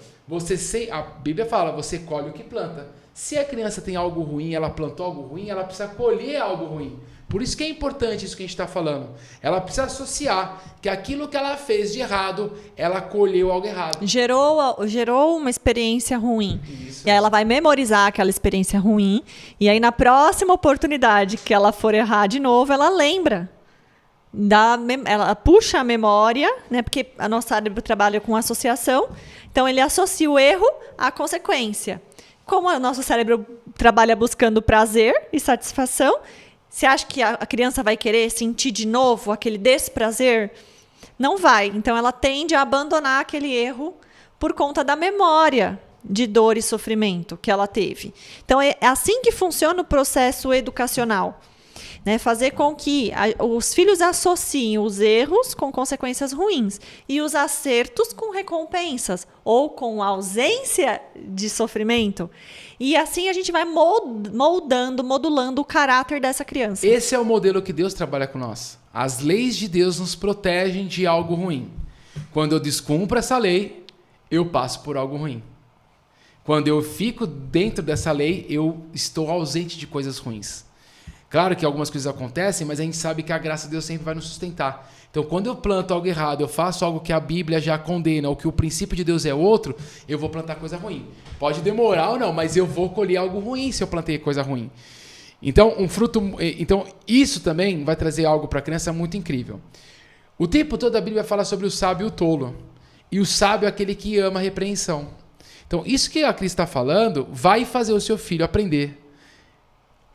A Bíblia fala, você colhe o que planta. Se a criança tem algo ruim, ela plantou algo ruim, ela precisa colher algo ruim. Por isso que é importante isso que a gente está falando. Ela precisa associar que aquilo que ela fez de errado, ela colheu algo errado. Gerou uma experiência ruim. Isso. E aí ela vai memorizar aquela experiência ruim. E aí na próxima oportunidade que ela for errar de novo, ela lembra. Ela puxa a memória, né? Porque a nosso cérebro trabalha com associação. Então ele associa o erro à consequência. Como o nosso cérebro trabalha buscando prazer e satisfação, você acha que a criança vai querer sentir de novo aquele desprazer? Não vai. Então, ela tende a abandonar aquele erro por conta da memória de dor e sofrimento que ela teve. Então, é assim que funciona o processo educacional. Né? Fazer com que os filhos associem os erros com consequências ruins e os acertos com recompensas ou com ausência de sofrimento. E assim a gente vai modulando o caráter dessa criança. Esse é o modelo que Deus trabalha com nós. As leis de Deus nos protegem de algo ruim. Quando eu descumpro essa lei, eu passo por algo ruim. Quando eu fico dentro dessa lei, eu estou ausente de coisas ruins. Claro que algumas coisas acontecem, mas a gente sabe que a graça de Deus sempre vai nos sustentar. Então, quando eu planto algo errado, eu faço algo que a Bíblia já condena, ou que o princípio de Deus é outro, eu vou plantar coisa ruim. Pode demorar ou não, mas eu vou colher algo ruim se eu plantei coisa ruim. Então, isso também vai trazer algo para a criança muito incrível. O tempo todo a Bíblia fala sobre o sábio e o tolo. E o sábio é aquele que ama a repreensão. Então, isso que a Cris está falando vai fazer o seu filho aprender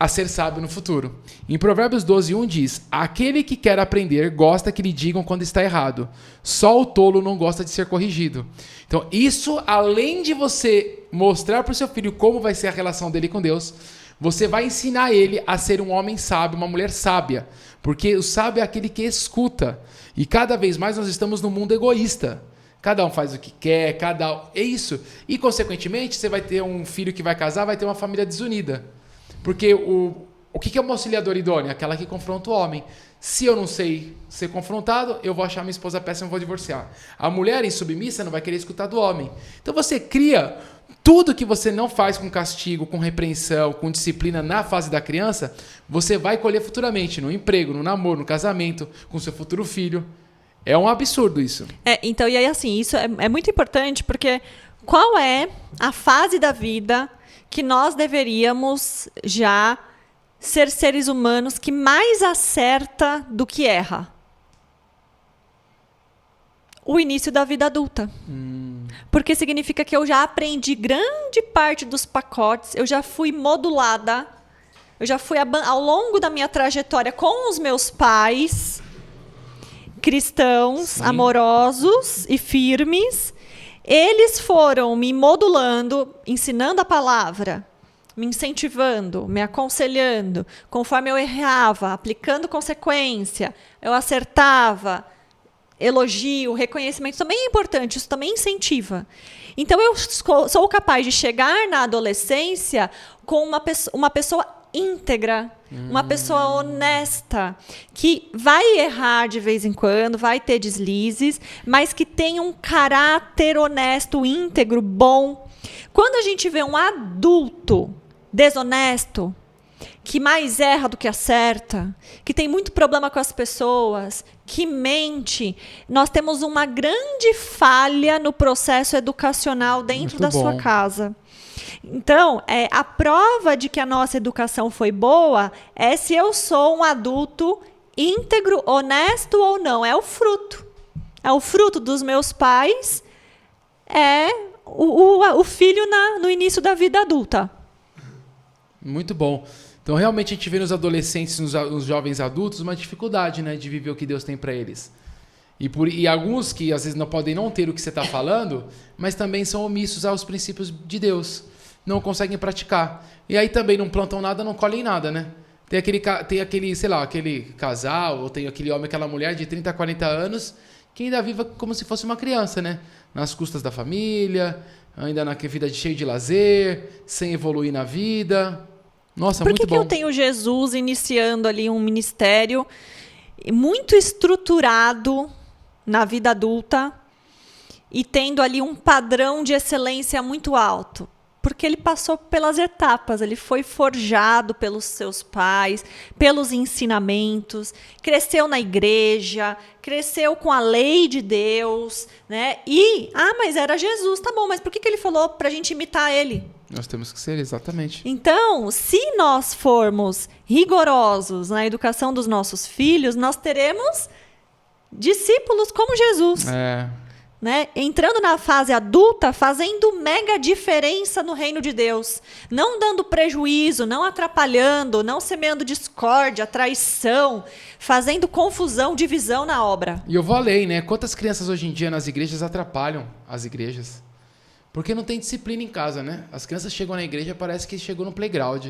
a ser sábio no futuro. Em Provérbios 12:1 diz: aquele que quer aprender gosta que lhe digam quando está errado. Só o tolo não gosta de ser corrigido. Então, isso, além de você mostrar para o seu filho como vai ser a relação dele com Deus, você vai ensinar ele a ser um homem sábio, uma mulher sábia. Porque o sábio é aquele que escuta. E cada vez mais nós estamos num mundo egoísta. Cada um faz o que quer, é isso. E, consequentemente, você vai ter um filho que vai casar, vai ter uma família desunida. Porque o que é uma auxiliadora idônea? Aquela que confronta o homem. Se eu não sei ser confrontado, eu vou achar minha esposa péssima e vou divorciar. A mulher insubmissa não vai querer escutar do homem. Então você cria tudo que você não faz com castigo, com repreensão, com disciplina na fase da criança, você vai colher futuramente no emprego, no namoro, no casamento, com seu futuro filho. É um absurdo isso. Então, e aí assim, isso é muito importante porque qual é a fase da vida que nós deveríamos já ser seres humanos que mais acerta do que erra? O início da vida adulta. Porque significa que eu já aprendi grande parte dos pacotes, eu já fui modulada, eu já fui ao longo da minha trajetória com os meus pais, cristãos, amorosos e firmes. Eles foram me modulando, ensinando a palavra, me incentivando, me aconselhando. Conforme eu errava, aplicando consequência, eu acertava. Elogio, reconhecimento também é importante, isso também incentiva. Então, eu sou capaz de chegar na adolescência com uma pessoa íntegra, uma pessoa honesta, que vai errar de vez em quando, vai ter deslizes, mas que tem um caráter honesto, íntegro, bom. Quando a gente vê um adulto desonesto, que mais erra do que acerta, que tem muito problema com as pessoas, que mente, nós temos uma grande falha no processo educacional dentro da sua casa. Então, a prova de que a nossa educação foi boa é se eu sou um adulto íntegro, honesto ou não. É o fruto. É o fruto dos meus pais, é o filho no início da vida adulta. Muito bom. Então, realmente, a gente vê nos adolescentes, nos jovens adultos, uma dificuldade, né, de viver o que Deus tem para eles. E alguns que, às vezes, não podem não ter o que você está falando, mas também são omissos aos princípios de Deus. Não conseguem praticar. E aí também não plantam nada, não colhem nada, né? Tem aquele, sei lá, aquele casal, ou tem aquele homem, aquela mulher de 30, 40 anos, que ainda vive como se fosse uma criança, né? Nas custas da família, ainda na vida cheia de lazer, sem evoluir na vida. Nossa, muito bom. Por que eu tenho Jesus iniciando ali um ministério muito estruturado na vida adulta e tendo ali um padrão de excelência muito alto? Porque ele passou pelas etapas, ele foi forjado pelos seus pais, pelos ensinamentos, cresceu na igreja, cresceu com a lei de Deus, né? Mas era Jesus, tá bom, mas por que ele falou pra gente imitar ele? Nós temos que ser, exatamente. Então, se nós formos rigorosos na educação dos nossos filhos, nós teremos discípulos como Jesus. Né? Entrando na fase adulta, fazendo mega diferença no reino de Deus. Não dando prejuízo, não atrapalhando, não semeando discórdia, traição, fazendo confusão, divisão na obra. E eu vou além, né? Quantas crianças hoje em dia nas igrejas atrapalham as igrejas? Porque não tem disciplina em casa, né? As crianças chegam na igreja, parece que chegou no playground.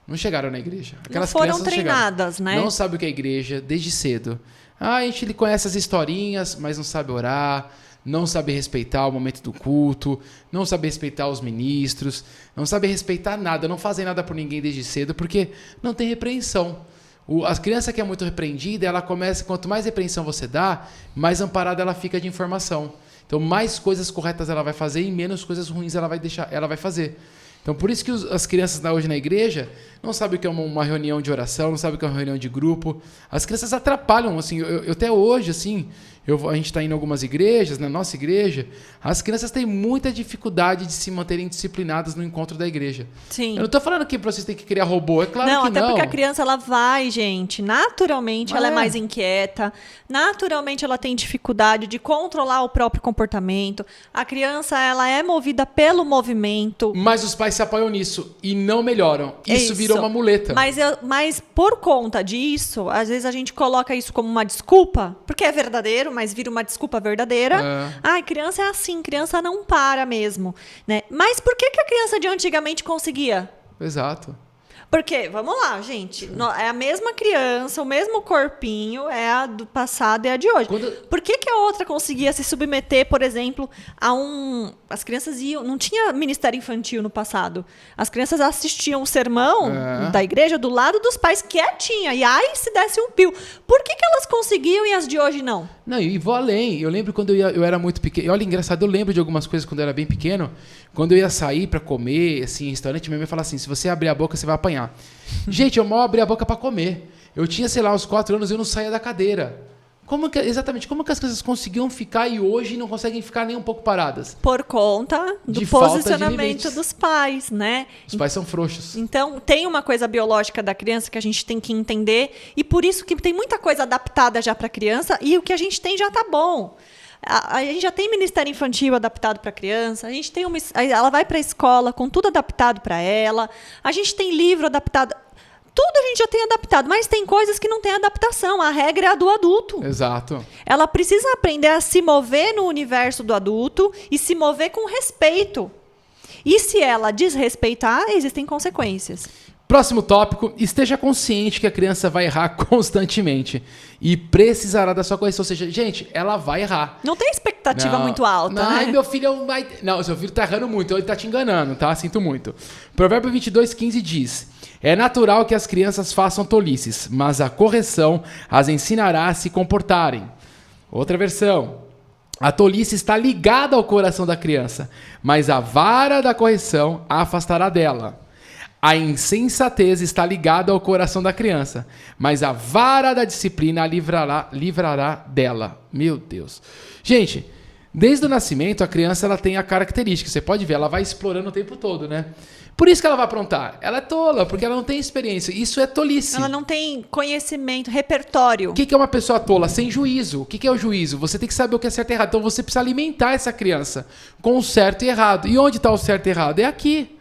Não chegaram na igreja. Aquelas não foram treinadas, né? Não sabe o que é igreja desde cedo. A gente conhece as historinhas, mas não sabe orar, não sabe respeitar o momento do culto, não sabe respeitar os ministros, não sabe respeitar nada, não fazem nada por ninguém desde cedo, porque não tem repreensão. A criança que é muito repreendida, ela começa, quanto mais repreensão você dá, mais amparada ela fica de informação. Então, mais coisas corretas ela vai fazer e menos coisas ruins ela vai fazer. Então, por isso que as crianças hoje na igreja não sabem o que é uma reunião de oração, não sabem o que é uma reunião de grupo. As crianças atrapalham, assim, eu até hoje, assim, a gente está indo em algumas igrejas, na nossa igreja, as crianças têm muita dificuldade de se manterem disciplinadas no encontro da igreja. Sim. Eu não estou falando que vocês têm que criar robô, é claro que não. Até porque a criança, ela vai, gente, naturalmente ela é mais inquieta, naturalmente ela tem dificuldade de controlar o próprio comportamento. A criança, ela é movida pelo movimento. Mas os pais se apoiam nisso e não melhoram. Isso virou uma muleta. Mas por conta disso, às vezes a gente coloca isso como uma desculpa, porque é verdadeiro, mas vira uma desculpa verdadeira. Criança é assim, criança não para mesmo, né? Mas por que a criança de antigamente conseguia? Exato. Porque, vamos lá, gente, é a mesma criança, o mesmo corpinho, é a do passado e a de hoje. Por que a outra conseguia se submeter, por exemplo, a As crianças não tinha ministério infantil no passado. As crianças assistiam o sermão da igreja do lado dos pais, quietinha, e aí se desse um pio. Por que elas conseguiam e as de hoje não? Não, e vou além. Eu lembro quando eu era muito pequeno. Olha, engraçado, eu lembro de algumas coisas quando eu era bem pequeno. Quando eu ia sair pra comer, assim, em restaurante, minha mãe falava assim, se você abrir a boca, você vai apanhar. Gente, eu mal abri a boca pra comer. Eu tinha, sei lá, uns 4 anos, eu não saía da cadeira. Exatamente, como que as crianças conseguiam ficar e hoje não conseguem ficar nem um pouco paradas? Por conta do De falta de posicionamento limites. dos pais, né? Os pais são frouxos. Então, tem uma coisa biológica da criança que a gente tem que entender, e por isso que tem muita coisa adaptada já para a criança, e o que a gente tem já tá bom. A gente já tem ministério infantil adaptado para a criança, a gente tem ela vai para a escola com tudo adaptado para ela, a gente tem livro adaptado, tudo a gente já tem adaptado, mas tem coisas que não tem adaptação, a regra é a do adulto. Exato. Ela precisa aprender a se mover no universo do adulto e se mover com respeito. E se ela desrespeitar, existem consequências. Próximo tópico, esteja consciente que a criança vai errar constantemente e precisará da sua correção. Ou seja, gente, ela vai errar. Não tem expectativa muito alta, não, né? Ai, meu filho vai... Não, seu filho tá errando muito, ele tá te enganando, tá? Sinto muito. Provérbio 22:15 diz: é natural que as crianças façam tolices, mas a correção as ensinará a se comportarem. Outra versão: a tolice está ligada ao coração da criança, mas a vara da correção a afastará dela. A insensatez está ligada ao coração da criança, mas a vara da disciplina a livrará dela. Meu Deus. Gente, desde o nascimento, a criança ela tem a característica. Você pode ver, ela vai explorando o tempo todo, né? Por isso que ela vai aprontar. Ela é tola, porque ela não tem experiência. Isso é tolice. Ela não tem conhecimento, repertório. O que é uma pessoa tola? Sem juízo. O que é o juízo? Você tem que saber o que é certo e errado. Então você precisa alimentar essa criança com o certo e errado. E onde está o certo e errado? É aqui.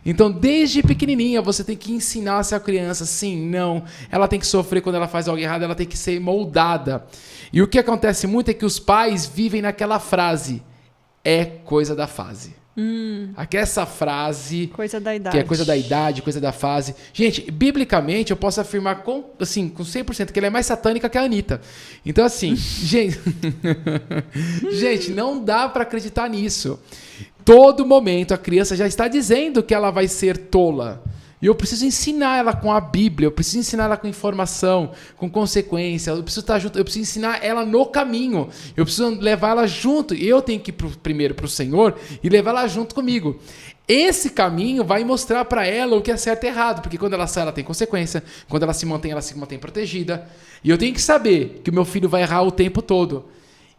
Então, desde pequenininha, você tem que ensinar essa criança, sim, não. Ela tem que sofrer quando ela faz algo errado, ela tem que ser moldada. E o que acontece muito é que os pais vivem naquela frase: é coisa da fase. Essa frase... Coisa da idade. Que é coisa da idade, coisa da fase. Gente, biblicamente, eu posso afirmar com 100% que ela é mais satânica que a Anitta. Então, assim, gente... gente, não dá pra acreditar nisso. Todo momento a criança já está dizendo que ela vai ser tola. E eu preciso ensinar ela com a Bíblia, eu preciso ensinar ela com informação, com consequência, eu preciso estar junto, eu preciso ensinar ela no caminho, eu preciso levar ela junto. Eu tenho que ir primeiro para o Senhor e levar ela junto comigo. Esse caminho vai mostrar para ela o que é certo e errado, porque quando ela sai, ela tem consequência, quando ela se mantém protegida. E eu tenho que saber que o meu filho vai errar o tempo todo.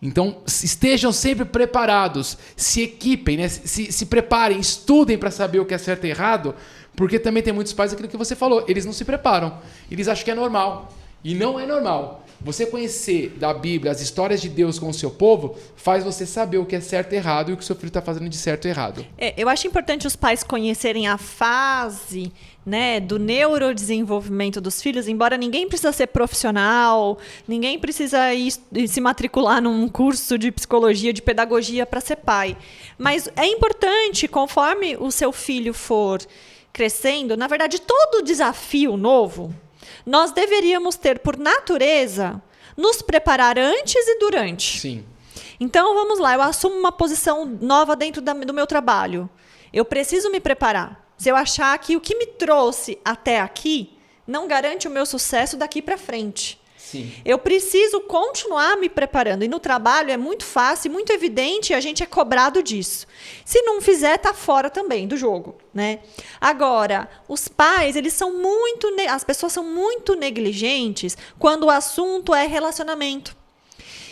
Então, estejam sempre preparados, se equipem, né? se preparem, estudem para saber o que é certo e errado, porque também tem muitos pais, aquilo que você falou, eles não se preparam, eles acham que é normal, e não é normal. Você conhecer da Bíblia as histórias de Deus com o seu povo faz você saber o que é certo e errado e o que o seu filho está fazendo de certo e errado. Eu acho importante os pais conhecerem a fase, né, do neurodesenvolvimento dos filhos, embora ninguém precisa ser profissional, ninguém precisa ir se matricular num curso de psicologia, de pedagogia para ser pai. Mas é importante, conforme o seu filho for crescendo, na verdade, todo desafio novo, nós deveríamos ter, por natureza, nos preparar antes e durante. Sim. Então, vamos lá, eu assumo uma posição nova dentro do meu trabalho. Eu preciso me preparar. Se eu achar que o que me trouxe até aqui não garante o meu sucesso daqui para frente. Sim. Eu preciso continuar me preparando. E no trabalho é muito fácil, muito evidente, e a gente é cobrado disso. Se não fizer, tá fora também do jogo, né? Agora, os pais, as pessoas são muito negligentes quando o assunto é relacionamento.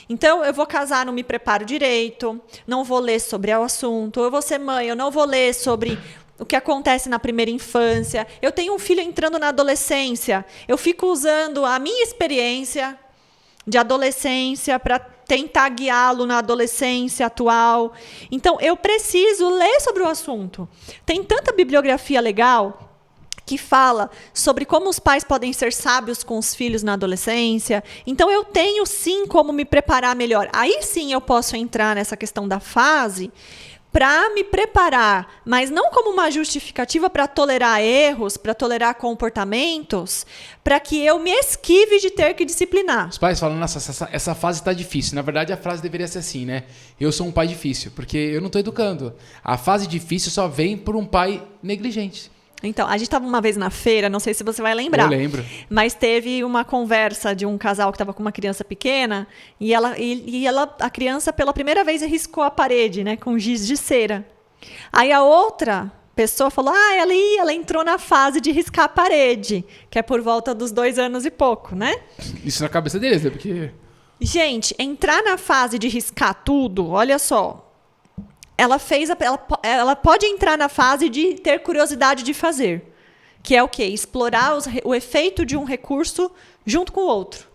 Então, eu vou casar, não me preparo direito, não vou ler sobre o assunto. Eu vou ser mãe, eu não vou ler sobre o que acontece na primeira infância. Eu tenho um filho entrando na adolescência. Eu fico usando a minha experiência de adolescência para tentar guiá-lo na adolescência atual. Então, eu preciso ler sobre o assunto. Tem tanta bibliografia legal que fala sobre como os pais podem ser sábios com os filhos na adolescência. Então, eu tenho, sim, como me preparar melhor. Aí, sim, eu posso entrar nessa questão da fase para me preparar, mas não como uma justificativa para tolerar erros, para tolerar comportamentos, para que eu me esquive de ter que disciplinar. Os pais falam, nossa, essa fase está difícil. Na verdade, a frase deveria ser assim, né? Eu sou um pai difícil, porque eu não estou educando. A fase difícil só vem por um pai negligente. Então, a gente estava uma vez na feira, não sei se você vai lembrar. Eu lembro. Mas teve uma conversa de um casal que estava com uma criança pequena e a criança, pela primeira vez, riscou a parede, né, com giz de cera. Aí a outra pessoa falou, ela entrou na fase de riscar a parede, que é por volta dos 2 anos e pouco, né? Isso na cabeça deles, né? Porque... Gente, entrar na fase de riscar tudo, olha só. Ela pode entrar na fase de ter curiosidade de fazer. Que é o quê? Explorar o efeito de um recurso junto com o outro.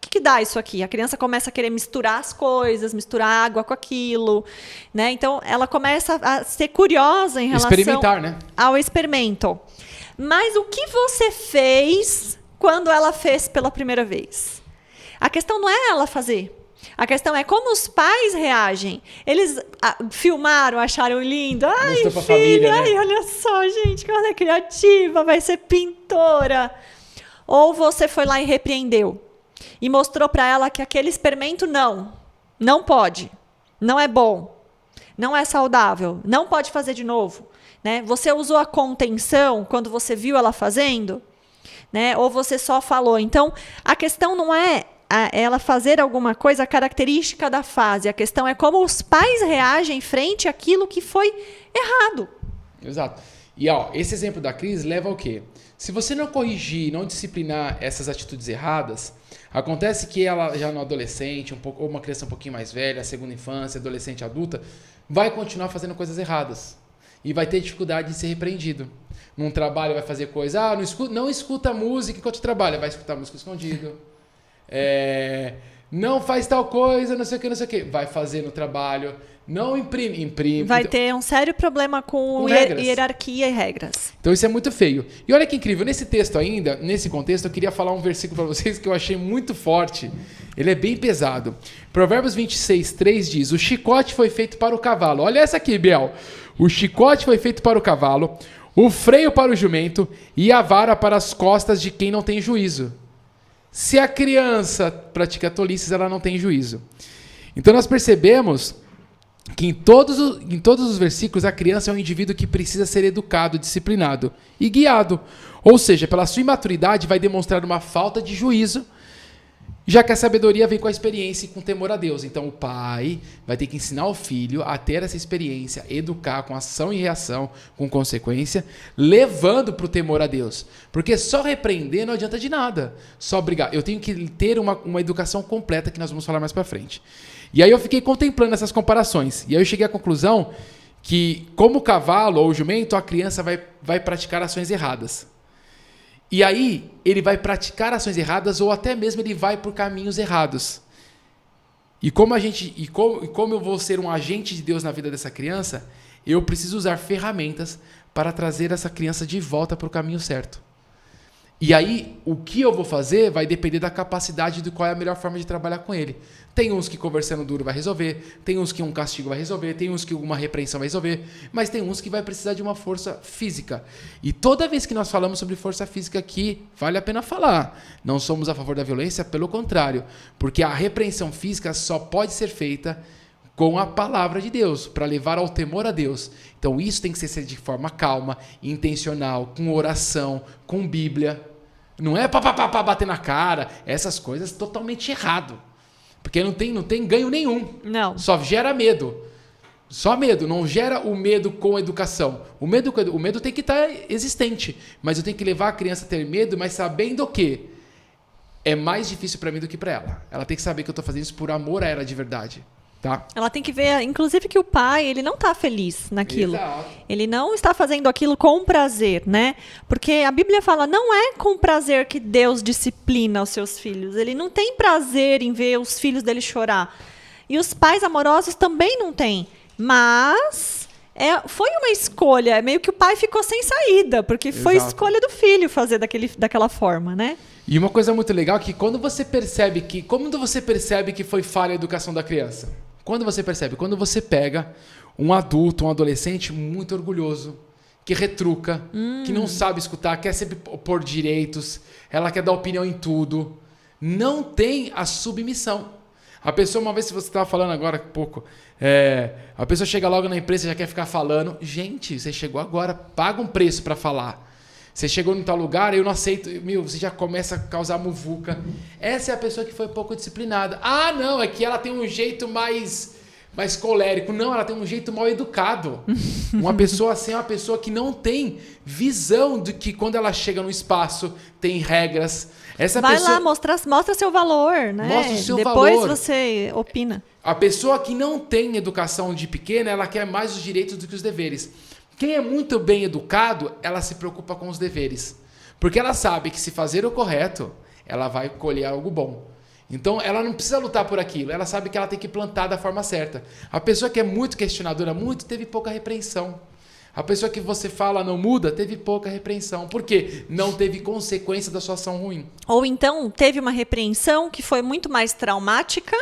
O que dá isso aqui? A criança começa a querer misturar as coisas, misturar água com aquilo, né? Então, ela começa a ser curiosa em relação experimentar, né? Ao experimento. Mas o que você fez quando ela fez pela primeira vez? A questão não é ela fazer. A questão é como os pais reagem. Eles filmaram, acharam lindo. Ai, mostrou pra filha, família, né? ai, olha só, gente, como ela é criativa, vai ser pintora. Ou você foi lá e repreendeu. E mostrou para ela que aquele experimento não pode, não é bom, não é saudável, não pode fazer de novo. Né? Você usou a contenção quando você viu ela fazendo, né? Ou você só falou. Então, a questão não é ela fazer alguma coisa característica da fase, a questão é como os pais reagem frente àquilo que foi errado. Exato. E esse exemplo da Cris leva ao quê? Se você não corrigir, não disciplinar essas atitudes erradas, acontece que ela já no adolescente, ou uma criança um pouquinho mais velha, segunda infância, adolescente, adulta, vai continuar fazendo coisas erradas. E vai ter dificuldade de ser repreendido. Num trabalho vai fazer coisa, não escuta música enquanto trabalha, vai escutar música escondido. Não faz tal coisa, não sei o que, vai fazer no trabalho. Não imprime. Vai ter um sério problema com hierarquia e regras. Então isso é muito feio. E olha que incrível, nesse texto ainda, nesse contexto, eu queria falar um versículo para vocês que eu achei muito forte. Ele é bem pesado. Provérbios 26:3 diz: o chicote foi feito para o cavalo. Olha essa aqui, Biel. O chicote foi feito para o cavalo, o freio para o jumento e a vara para as costas de quem não tem juízo. Se a criança pratica tolices, ela não tem juízo. Então nós percebemos que em todos os versículos a criança é um indivíduo que precisa ser educado, disciplinado e guiado. Ou seja, pela sua imaturidade vai demonstrar uma falta de juízo, já que a sabedoria vem com a experiência e com o temor a Deus. Então o pai vai ter que ensinar o filho a ter essa experiência, educar com ação e reação, com consequência, levando para o temor a Deus. Porque só repreender não adianta de nada, só brigar. Eu tenho que ter uma educação completa, que nós vamos falar mais para frente. E aí eu fiquei contemplando essas comparações. E aí eu cheguei à conclusão que, como o cavalo ou o jumento, a criança vai praticar ações erradas. E aí ele vai praticar ações erradas ou até mesmo ele vai por caminhos errados. E como eu vou ser um agente de Deus na vida dessa criança, eu preciso usar ferramentas para trazer essa criança de volta para o caminho certo. E aí, o que eu vou fazer vai depender da capacidade de qual é a melhor forma de trabalhar com ele. Tem uns que conversando duro vai resolver, tem uns que um castigo vai resolver, tem uns que uma repreensão vai resolver, mas tem uns que vai precisar de uma força física. E toda vez que nós falamos sobre força física aqui, vale a pena falar. Não somos a favor da violência, pelo contrário, porque a repreensão física só pode ser feita com a palavra de Deus, para levar ao temor a Deus. Então isso tem que ser de forma calma, intencional, com oração, com Bíblia. Não é bater na cara, essas coisas totalmente errado. Porque não tem ganho nenhum. Não. Só gera medo. Só medo, não gera o medo com educação. O medo tem que estar existente, mas eu tenho que levar a criança a ter medo, mas sabendo que é mais difícil para mim do que para ela. Ela tem que saber que eu estou fazendo isso por amor a ela de verdade. Tá? Ela tem que ver, inclusive, que o pai, ele não está feliz naquilo. Exato. Ele não está fazendo aquilo com prazer, né? Porque a Bíblia fala, não é com prazer que Deus disciplina os seus filhos. Ele não tem prazer em ver os filhos dele chorar. E os pais amorosos também não têm. Mas foi uma escolha. Meio que o pai ficou sem saída, porque foi escolha do filho fazer daquela forma, né? E uma coisa muito legal é que quando você percebe que foi falha a educação da criança? Quando você percebe? Quando você pega um adulto, um adolescente muito orgulhoso, que retruca, que não sabe escutar, quer sempre pôr direitos, ela quer dar opinião em tudo, não tem a submissão. A pessoa, uma vez, se você estava falando agora há pouco, a pessoa chega logo na empresa e já quer ficar falando. Gente, você chegou agora, paga um preço para falar. Você chegou em tal lugar, eu não aceito, você já começa a causar muvuca. Essa é a pessoa que foi pouco disciplinada. Ah, não, é que ela tem um jeito mais mais colérico. Não, ela tem um jeito mal educado. Uma pessoa assim é uma pessoa que não tem visão de que quando ela chega no espaço tem regras. Vai lá, mostra seu valor, né? Mostra o seu Depois valor. você opina. A pessoa que não tem educação de pequena, ela quer mais os direitos do que os deveres. Quem é muito bem educado, ela se preocupa com os deveres. Porque ela sabe que se fazer o correto, ela vai colher algo bom. Então, ela não precisa lutar por aquilo. Ela sabe que ela tem que plantar da forma certa. A pessoa que é muito questionadora, teve pouca repreensão. A pessoa que você fala não muda, teve pouca repreensão. Por quê? Não teve consequência da sua ação ruim. Ou então, teve uma repreensão que foi muito mais traumática,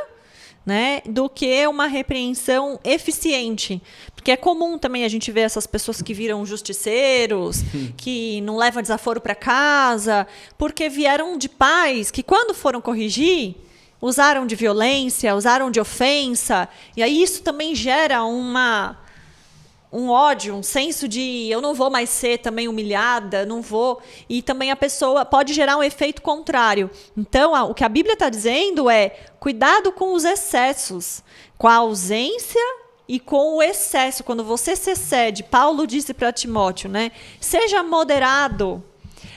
né, do que uma repreensão eficiente. Porque é comum também a gente ver essas pessoas que viram justiceiros, que não levam desaforo para casa, porque vieram de pais que, quando foram corrigir, usaram de violência, usaram de ofensa, e aí isso também gera um ódio, um senso de eu não vou mais ser também humilhada, não vou. E também a pessoa pode gerar um efeito contrário. Então, o que a Bíblia está dizendo é cuidado com os excessos, com a ausência e com o excesso. Quando você se excede, Paulo disse para Timóteo, né? Seja moderado.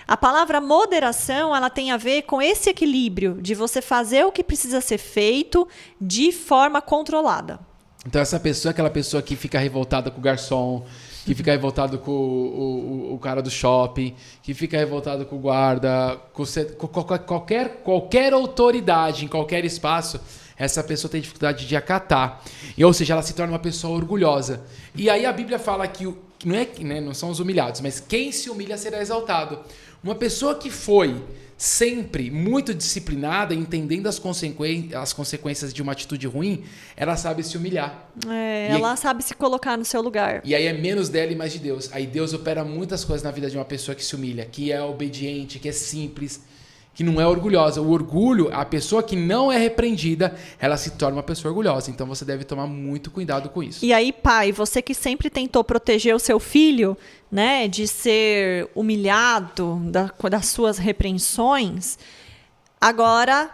A palavra moderação, ela tem a ver com esse equilíbrio de você fazer o que precisa ser feito de forma controlada. Então essa pessoa é aquela pessoa que fica revoltada com o garçom, que fica revoltado com o cara do shopping, que fica revoltado com o guarda, com qualquer autoridade em qualquer espaço, essa pessoa tem dificuldade de acatar. Ou seja, ela se torna uma pessoa orgulhosa. E aí a Bíblia fala que não são os humilhados, mas quem se humilha será exaltado. Uma pessoa que foi sempre muito disciplinada, entendendo as consequências de uma atitude ruim, ela sabe se humilhar. Ela sabe se colocar no seu lugar. E aí é menos dela e mais de Deus. Aí Deus opera muitas coisas na vida de uma pessoa que se humilha, que é obediente, que é simples, que não é orgulhosa. O orgulho, a pessoa que não é repreendida, ela se torna uma pessoa orgulhosa. Então você deve tomar muito cuidado com isso. E aí, pai, você que sempre tentou proteger o seu filho, né, de ser humilhado das suas repreensões, agora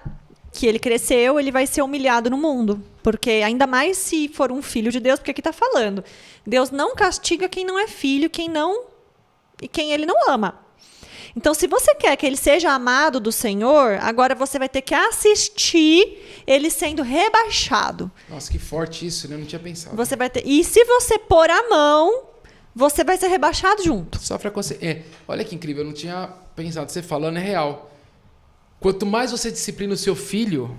que ele cresceu, ele vai ser humilhado no mundo. Porque ainda mais se for um filho de Deus, porque aqui está falando, Deus não castiga quem não é filho, quem ele não ama. Então, se você quer que ele seja amado do Senhor, agora você vai ter que assistir ele sendo rebaixado. Nossa, que forte isso, né? Eu não tinha pensado. Você vai ter... E se você pôr a mão, você vai ser rebaixado junto. Sofre a consequência. Olha que incrível, eu não tinha pensado. Você falando é real. Quanto mais você disciplina o seu filho,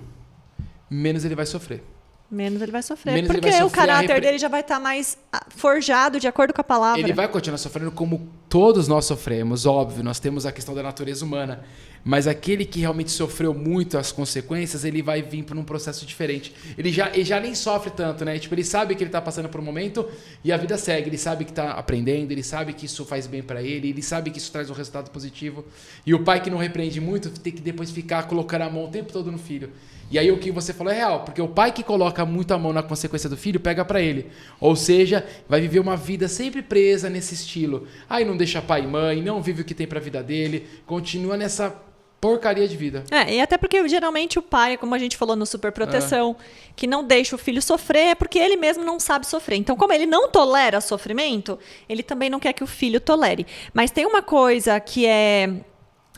menos ele vai sofrer. Menos ele vai sofrer. Porque o caráter dele já vai estar mais forjado de acordo com a palavra. Ele vai continuar sofrendo como todos nós sofremos, óbvio. Nós temos a questão da natureza humana. Mas aquele que realmente sofreu muito as consequências, ele vai vir por um processo diferente. Ele já nem sofre tanto, né? Tipo, ele sabe que ele está passando por um momento e a vida segue. Ele sabe que está aprendendo, ele sabe que isso faz bem para ele sabe que isso traz um resultado positivo. E o pai que não repreende muito tem que depois ficar colocando a mão o tempo todo no filho. E aí o que você falou é real, porque o pai que coloca muito a mão na consequência do filho, pega pra ele. Ou seja, vai viver uma vida sempre presa nesse estilo. Aí não deixa pai e mãe, não vive o que tem pra vida dele, continua nessa porcaria de vida. E até porque geralmente o pai, como a gente falou no Superproteção, que não deixa o filho sofrer, é porque ele mesmo não sabe sofrer. Então, como ele não tolera sofrimento, ele também não quer que o filho tolere. Mas tem uma coisa que é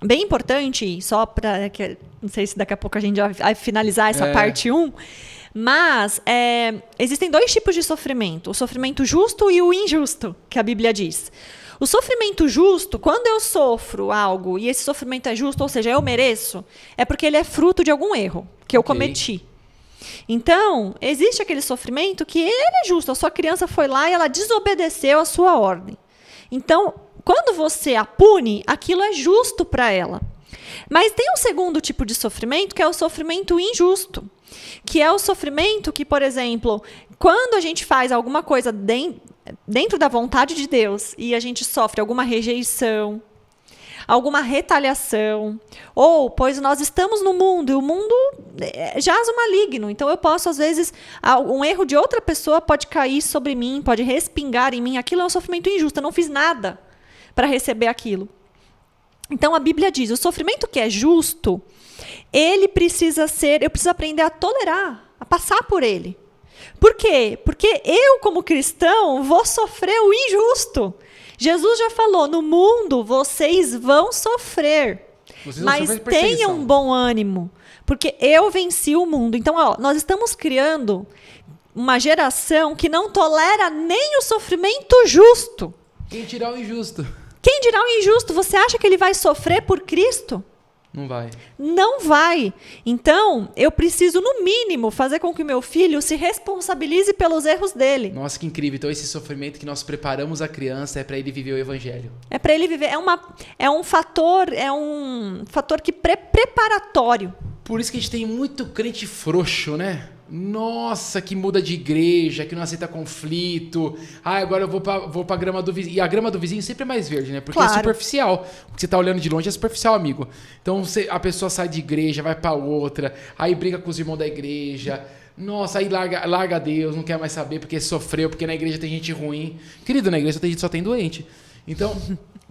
bem importante, só para... Não sei se daqui a pouco a gente vai finalizar essa parte 1, mas existem 2 tipos de sofrimento. O sofrimento justo e o injusto, que a Bíblia diz. O sofrimento justo, quando eu sofro algo e esse sofrimento é justo, ou seja, eu mereço, é porque ele é fruto de algum erro que eu cometi. Então, existe aquele sofrimento que ele é justo. A sua criança foi lá e ela desobedeceu a sua ordem. Então, quando você a pune, aquilo é justo para ela. Mas tem um segundo tipo de sofrimento, que é o sofrimento injusto. Que é o sofrimento que, por exemplo, quando a gente faz alguma coisa dentro da vontade de Deus e a gente sofre alguma rejeição, alguma retaliação, ou, pois nós estamos no mundo e o mundo jaz o maligno, então eu posso, às vezes, um erro de outra pessoa pode cair sobre mim, pode respingar em mim, aquilo é um sofrimento injusto, eu não fiz nada para receber aquilo. Então a Bíblia diz, o sofrimento que é justo, eu preciso aprender a tolerar, a passar por ele. Por quê? Porque eu, como cristão, vou sofrer o injusto. Jesus já falou, no mundo vocês vão sofrer, mas tenham um bom ânimo, porque eu venci o mundo. Então, nós estamos criando uma geração que não tolera nem o sofrimento justo. Quem dirá o injusto? Quem dirá o injusto? Você acha que ele vai sofrer por Cristo? Não vai. Não vai. Então, eu preciso, no mínimo, fazer com que o meu filho se responsabilize pelos erros dele. Nossa, que incrível. Então, esse sofrimento que nós preparamos a criança é para ele viver o evangelho. É para ele viver. É um fator que preparatório. Por isso que a gente tem muito crente frouxo, né? Nossa, que muda de igreja, que não aceita conflito. Agora eu vou pra grama do vizinho. E a grama do vizinho sempre é mais verde, né? Porque é superficial. O que você tá olhando de longe é superficial, amigo. Então a pessoa sai de igreja, vai pra outra, aí briga com os irmãos da igreja. Nossa, aí larga Deus, não quer mais saber porque sofreu, porque na igreja tem gente ruim. Querido, na igreja só tem doente. Então,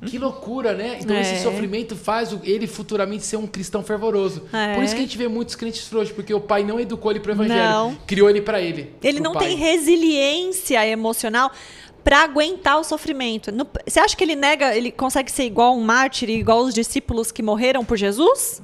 que loucura, né? Então esse sofrimento faz ele futuramente ser um cristão fervoroso. Por isso que a gente vê muitos crentes frouxos, porque o pai não educou ele pro evangelho, criou ele para ele. Ele não tem resiliência emocional para aguentar o sofrimento. Você acha que ele consegue ser igual um mártir, igual os discípulos que morreram por Jesus?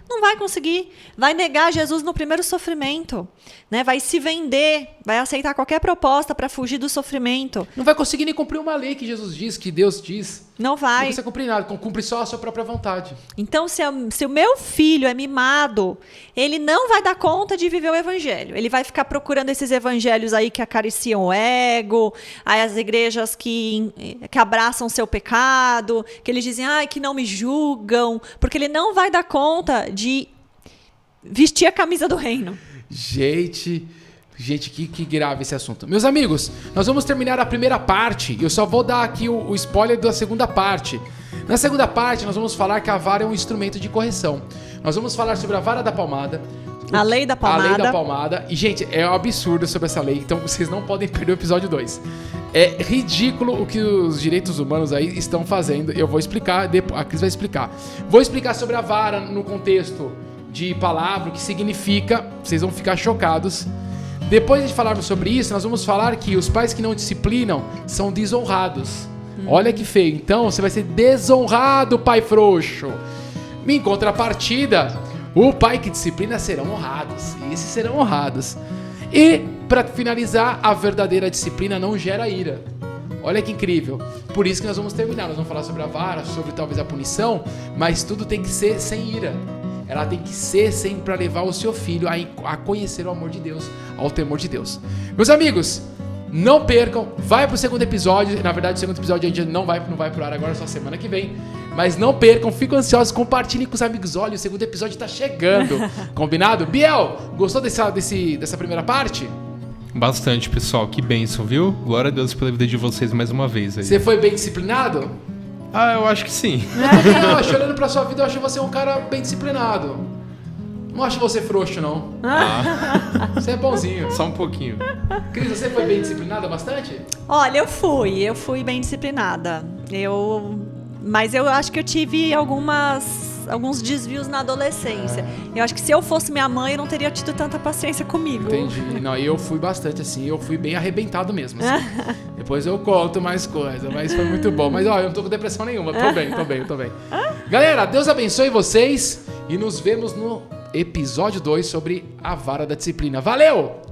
Não vai conseguir. Vai negar Jesus no primeiro sofrimento, né? Vai se vender, vai aceitar qualquer proposta para fugir do sofrimento. Não vai conseguir nem cumprir uma lei que Jesus diz, que Deus diz. Não vai. Não precisa cumprir nada, cumpre só a sua própria vontade. Então, se o meu filho é mimado, ele não vai dar conta de viver o evangelho. Ele vai ficar procurando esses evangelhos aí que acariciam o ego, aí as igrejas que abraçam o seu pecado, que eles dizem, que não me julgam, porque ele não vai dar conta de vestir a camisa do reino. Gente, que grave esse assunto. Meus amigos, nós vamos terminar a primeira parte. Eu só vou dar aqui o spoiler da segunda parte. Na segunda parte, nós vamos falar que a vara é um instrumento de correção. Nós vamos falar sobre a vara da palmada. A lei da palmada. A lei da palmada. E, gente, é um absurdo sobre essa lei. Então, vocês não podem perder o episódio 2. É ridículo o que os direitos humanos aí estão fazendo. Eu vou explicar, a Cris vai explicar. Vou explicar sobre a vara no contexto de palavra, o que significa. Vocês vão ficar chocados. Depois de falarmos sobre isso, nós vamos falar que os pais que não disciplinam são desonrados. Olha que feio. Então, você vai ser desonrado, pai frouxo. Em contrapartida, o pai que disciplina serão honrados. E esses serão honrados. E, para finalizar, a verdadeira disciplina não gera ira. Olha que incrível. Por isso que nós vamos terminar. Nós vamos falar sobre a vara, sobre talvez a punição, mas tudo tem que ser sem ira. Ela tem que ser sempre para levar o seu filho a conhecer o amor de Deus, ao temor de Deus. Meus amigos, não percam, vai pro segundo episódio. Na verdade, o segundo episódio a gente não vai pro ar agora, só semana que vem. Mas não percam, ficam ansiosos, compartilhem com os amigos. Olha, o segundo episódio tá chegando. Combinado? Biel, gostou dessa primeira parte? Bastante, pessoal. Que bênção, viu? Glória a Deus pela vida de vocês mais uma vez aí. Você foi bem disciplinado? Eu acho que sim. Eu acho, olhando pra sua vida, eu acho você um cara bem disciplinado. Não acho você frouxo, não. Você é bonzinho. Só um pouquinho. Cris, você foi bem disciplinada bastante? Olha, eu fui bem disciplinada. Mas eu acho que eu tive alguns desvios na adolescência. Eu acho que se eu fosse minha mãe, eu não teria tido tanta paciência comigo. Entendi. Não, eu fui bastante assim, eu fui bem arrebentado mesmo. Assim. Depois eu conto mais coisas, mas foi muito bom. Mas eu não tô com depressão nenhuma, tô bem. Galera, Deus abençoe vocês e nos vemos no episódio 2 sobre a vara da disciplina. Valeu!